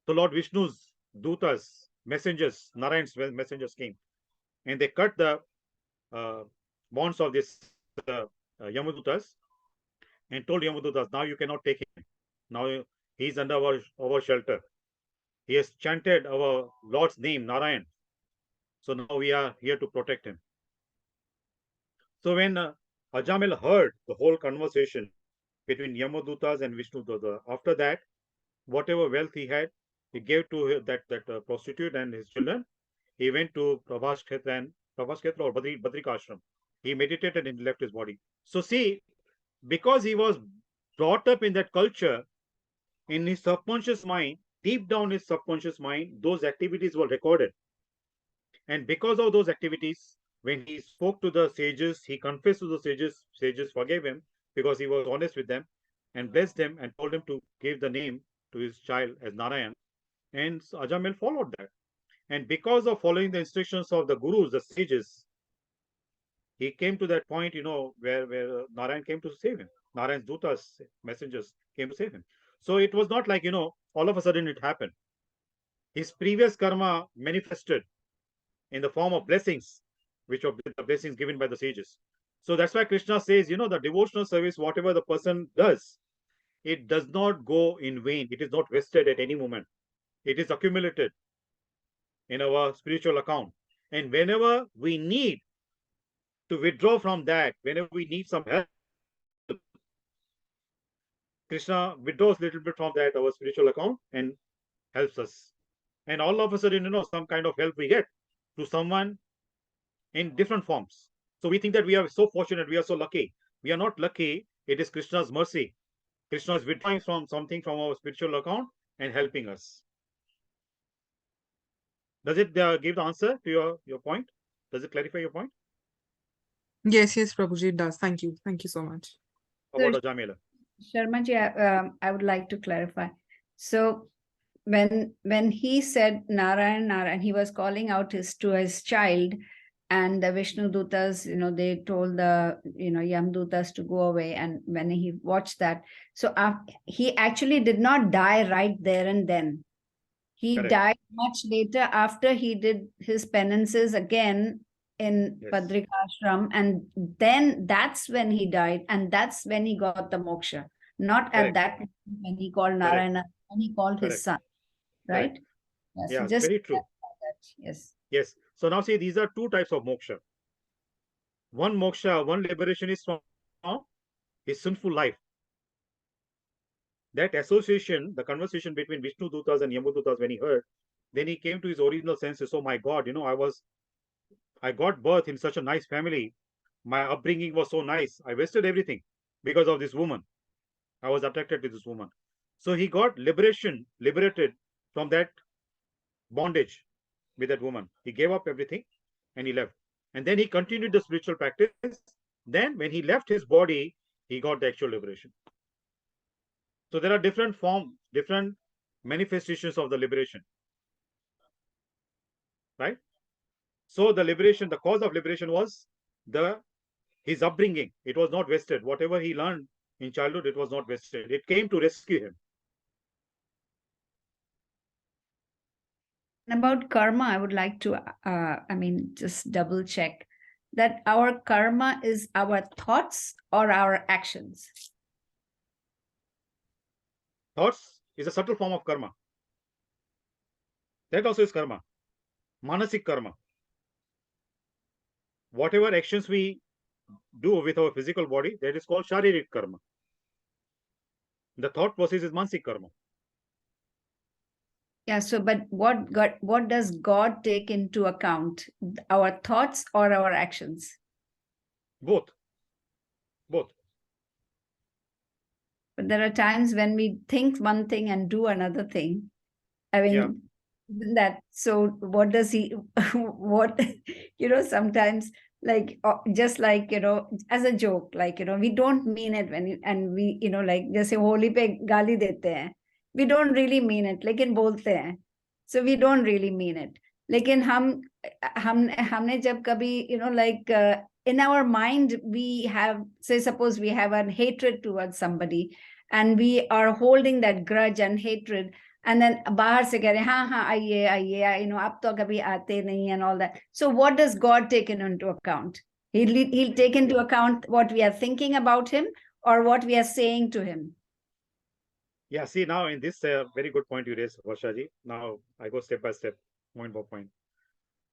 So Lord Vishnu's dutas, messengers, Narayan's messengers came, and they cut the bonds of this Yamadutas and told Yamadutas, now you cannot take him. Now he's under our shelter. He has chanted our Lord's name, Narayan. So now we are here to protect him. So when Ajamil heard the whole conversation between Yamadutas and Vishnudutas, after that, whatever wealth he had, he gave to that prostitute and his children. He went to Prabhas Kshetra or Badrika Ashram. He meditated and left his body. So see, because he was brought up in that culture, in his subconscious mind, deep down his subconscious mind, those activities were recorded. And because of those activities, when he spoke to the sages, he confessed to the sages, sages forgave him because he was honest with them and blessed them and told him to give the name to his child as Narayan. And Ajamil followed that. And because of following the instructions of the gurus, the sages, he came to that point, where Narayan came to save him. Narayan's dutas, messengers, came to save him. So it was not like, all of a sudden it happened. His previous karma manifested in the form of blessings, which were the blessings given by the sages. So that's why Krishna says, the devotional service, whatever the person does, it does not go in vain. It is not wasted at any moment. It is accumulated in our spiritual account. And whenever we need to withdraw from that, whenever we need some help, Krishna withdraws a little bit from that, our spiritual account, and helps us. And all of a sudden, some kind of help we get to someone in different forms. So we think that we are so fortunate, we are so lucky. We are not lucky. It is Krishna's mercy. Krishna is withdrawing from something from our spiritual account and helping us. Does it give the answer to your point? Does it clarify your point? Yes, Prabhuji, it does. Thank you. Thank you so much. About Ajamela. Sharma ji, I would like to clarify. So when he said Narayan, Narayan, he was calling out to his child, and the Vishnu Dutas, they told the, Yam Dutas to go away. And when he watched that, so he actually did not die right there and then. He Correct. died much later after he did his penances again in Yes. Padrikashram, and then that's when he died, and that's when he got the moksha. Not at Correct. that moment when he called Correct. Narayana, when he called Correct. his son, right? Correct. Yes, Yeah, just very true. that. Yes. Yes. So now see, these are two types of moksha. One moksha, one liberation is from his sinful life. That association, the conversation between Vishnu Dutas and Yamudutas, when he heard, then he came to his original senses. Oh my God, I got birth in such a nice family. My upbringing was so nice. I wasted everything because of this woman. I was attracted to this woman. So he got liberated from that bondage with that woman. He gave up everything and he left. And then he continued the spiritual practice. Then when he left his body, he got the actual liberation. So there are different forms, different manifestations of the liberation. Right? So the liberation, the cause of liberation was his upbringing. It was not wasted. Whatever he learned in childhood, it was not wasted. It came to rescue him. And about karma, I would like to, just double check that our karma is our thoughts or our actions. Thoughts is a subtle form of karma. That also is karma. Manasik karma. Whatever actions we do with our physical body, that is called sharirik karma. The thought process is manasik karma. Yeah, so but what does God take into account? Our thoughts or our actions? Both. But there are times when we think one thing and do another thing. I mean, so what does he, what, sometimes like, just like, as a joke, like, we don't mean it and we, like, जैसे होली पे गाली देते हैं. We don't really mean it, लेकिन बोलते हैं. So we don't really mean it. लेकिन हमने जब कभी, like, in our mind, we have, say, suppose we have a hatred towards somebody and we are holding that grudge and hatred, and then बाहर से कह रहे हाँ आइए, अब तो कभी आते नहीं and all that. So what does God take into account? He'll take into account what we are thinking about him or what we are saying to him. Yeah, see, now in this very good point you raised, Varshaji. Now I go step by step, point by point.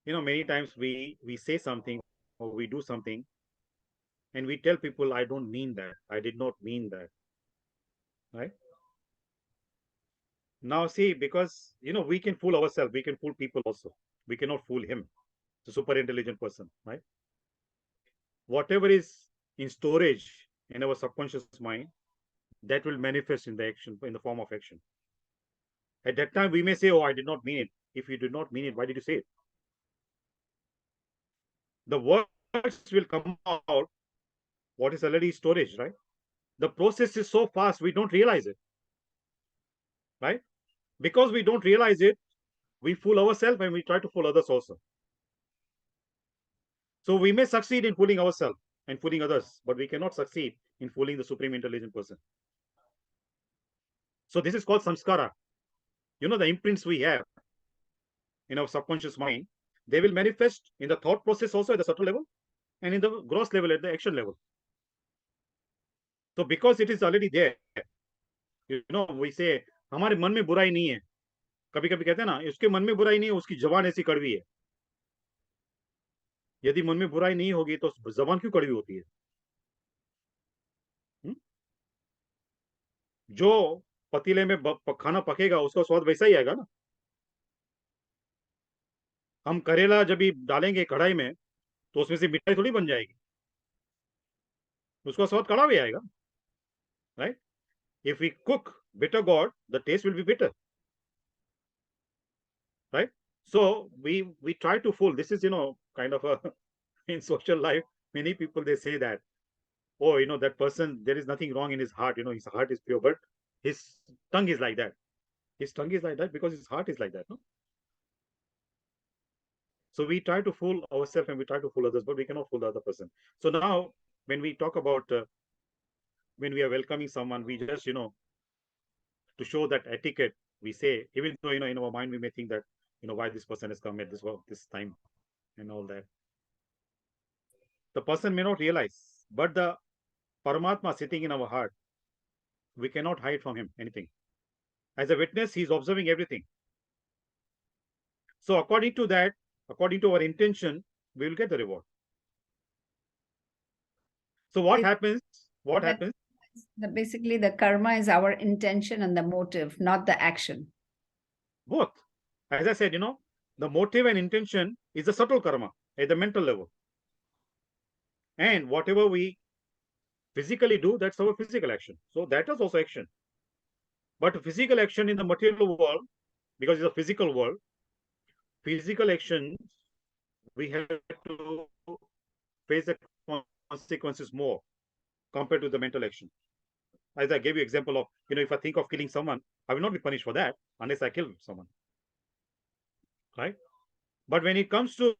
Many times we say something or we do something and we tell people, I don't mean that. I did not mean that. Right? Now see, because, we can fool ourselves. We can fool people also. We cannot fool him, the super intelligent person, right? Whatever is in storage in our subconscious mind, that will manifest in the action, in the form of action. At that time, we may say, oh, I did not mean it. If you did not mean it, why did you say it? The words will come out, what is already storage, right? The process is so fast, we don't realize it, right? Because we don't realize it, we fool ourselves and we try to fool others also. So we may succeed in fooling ourselves and fooling others, but we cannot succeed in fooling the supreme intelligent person. So this is called samskara. You know, the imprints we have in our subconscious mind, they will manifest in the thought process also at the subtle level and in the gross level at the action level. So because it is already there, you know, we say हमारे मन में बुराई नहीं है. कभी कभी कहते हैं ना, इसके मन में बुराई नहीं है, उसकी जबान ऐसी कड़वी है. यदि मन में बुराई नहीं होगी तो जबान क्यों कड़वी होती है? जो पतीले में खाना पकेगा उसका स्वाद वैसा ही आएगा ना. हम करेला जब भी डालेंगे कढ़ाई में तो उसमें से मिठाई थोड़ी बन जाएगी, उसका स्वाद कड़वा भी आएगा, right? If we cook bitter gourd, the taste will be bitter, right? So we try to fool. This is, you know, kind of a in social life, many people they say that, oh, you know, that person, there is nothing wrong in his heart, you know, his heart is pure, but his tongue is like that. His tongue is like that because his heart is like that, no? So we try to fool ourselves and we try to fool others, but we cannot fool the other person. So now when we talk about when we are welcoming someone, we just, you know, to show that etiquette, we say, even though, you know, in our mind we may think that, you know, why this person has come at this time and all that. The person may not realize, but the Paramatma sitting in our heart, we cannot hide from him anything. As a witness, he is observing everything. So according to that, according to our intention, we will get the reward. So what happens? What happens? Basically, the karma is our intention and the motive, not the action. Both. As I said, you know, the motive and intention is the subtle karma at the mental level. And whatever we physically do, that's our physical action. So that is also action. But physical action in the material world, because it's a physical world, physical action, we have to face the consequences more compared to the mental action. As I gave you example of, you know, if I think of killing someone, I will not be punished for that unless I kill someone, right? But when it comes to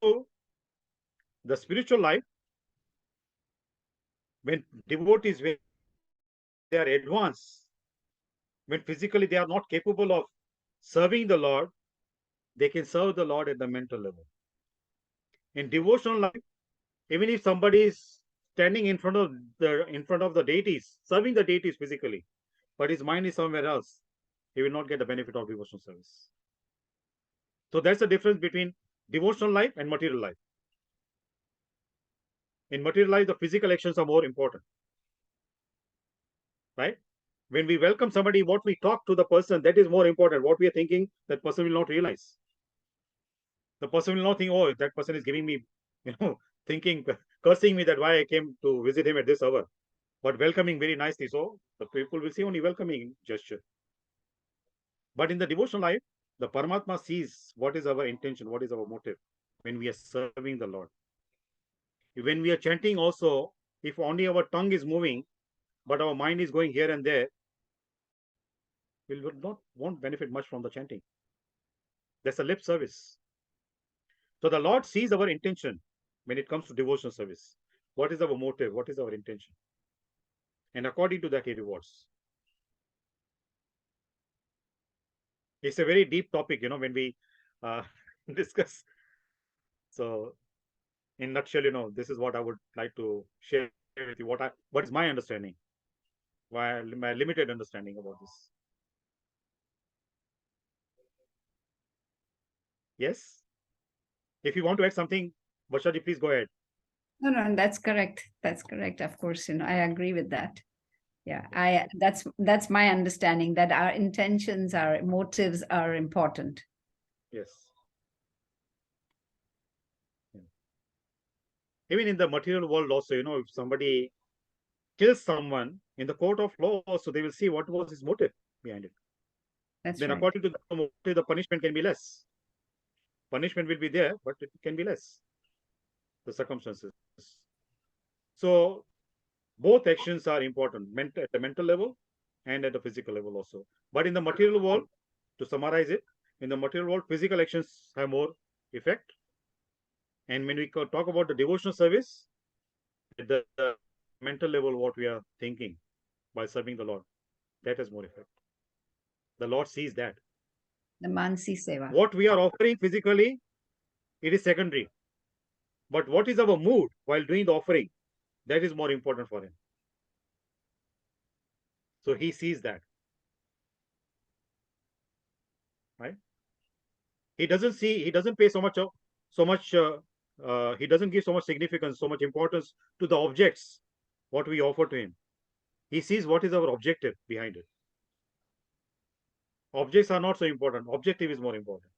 the spiritual life, when devotees, when they are advanced, when physically they are not capable of serving the Lord, they can serve the Lord at the mental level. In devotional life, even if somebody is standing in front of the deities, serving the deities physically, but his mind is somewhere else, he will not get the benefit of devotional service. So that's the difference between devotional life and material life. In material life, the physical actions are more important, right? When we welcome somebody, what we talk to the person, that is more important. What we are thinking, that person will not realize. The person will not think, oh, that person is giving me, you know, thinking, cursing me that why I came to visit him at this hour, but welcoming very nicely. So the people will see only welcoming gesture. But in the devotional life, the Paramatma sees what is our intention, what is our motive when we are serving the Lord. When we are chanting also, if only our tongue is moving, but our mind is going here and there, we won't benefit much from the chanting. That's a lip service. So the Lord sees our intention when it comes to devotional service. What is our motive? What is our intention? And according to that, he rewards. It's a very deep topic, you know, when we discuss. So in nutshell, you know, this is what I would like to share with you. What is my understanding? My limited understanding about this. Yes. If you want to add something, Bashaji, please go ahead. No, that's correct. That's correct. Of course, you know, I agree with that. Yeah, that's my understanding, that our intentions, our motives are important. Yes. Yeah. Even in the material world also, you know, if somebody kills someone in the court of law, so they will see what was his motive behind it. That's then right. according to the motive, the punishment can be less. Punishment will be there, but it can be less. The circumstances. So both actions are important, at the mental level and at the physical level also. But in the material world, to summarize it, in the material world, physical actions have more effect. And when we talk about the devotional service, at the mental level, what we are thinking by serving the Lord, that has more effect. The Lord sees that. The Mansi Seva. What we are offering physically, it is secondary. But what is our mood while doing the offering? That is more important for him. So he sees that. Right? He doesn't pay so much, he doesn't give so much significance, so much importance to the objects, what we offer to him. He sees what is our objective behind it. Objects are not so important. Objective is more important.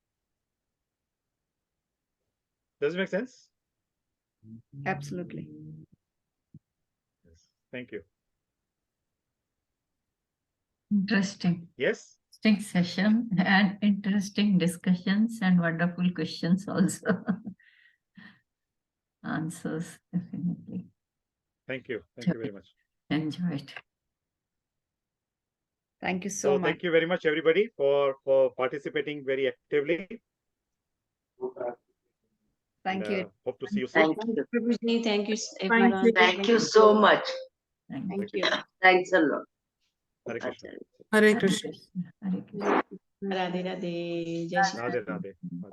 Does it make sense? Absolutely. Yes. Thank you. Interesting. Yes. Interesting session and interesting discussions and wonderful questions also. Answers, definitely. Thank you. Thank you very much. Enjoyed. Thank you so much. Thank you very much, everybody, for participating very actively. Thank you. Hope to see you soon. Thank you. Prabhuji, thank you, everyone. Thank you so much. Thank you. Thanks a lot. Hare Krishna. Hare Krishna. Hare Krishna. Radhe Radhe. Jai Shri Radhe Radhe. Radhe.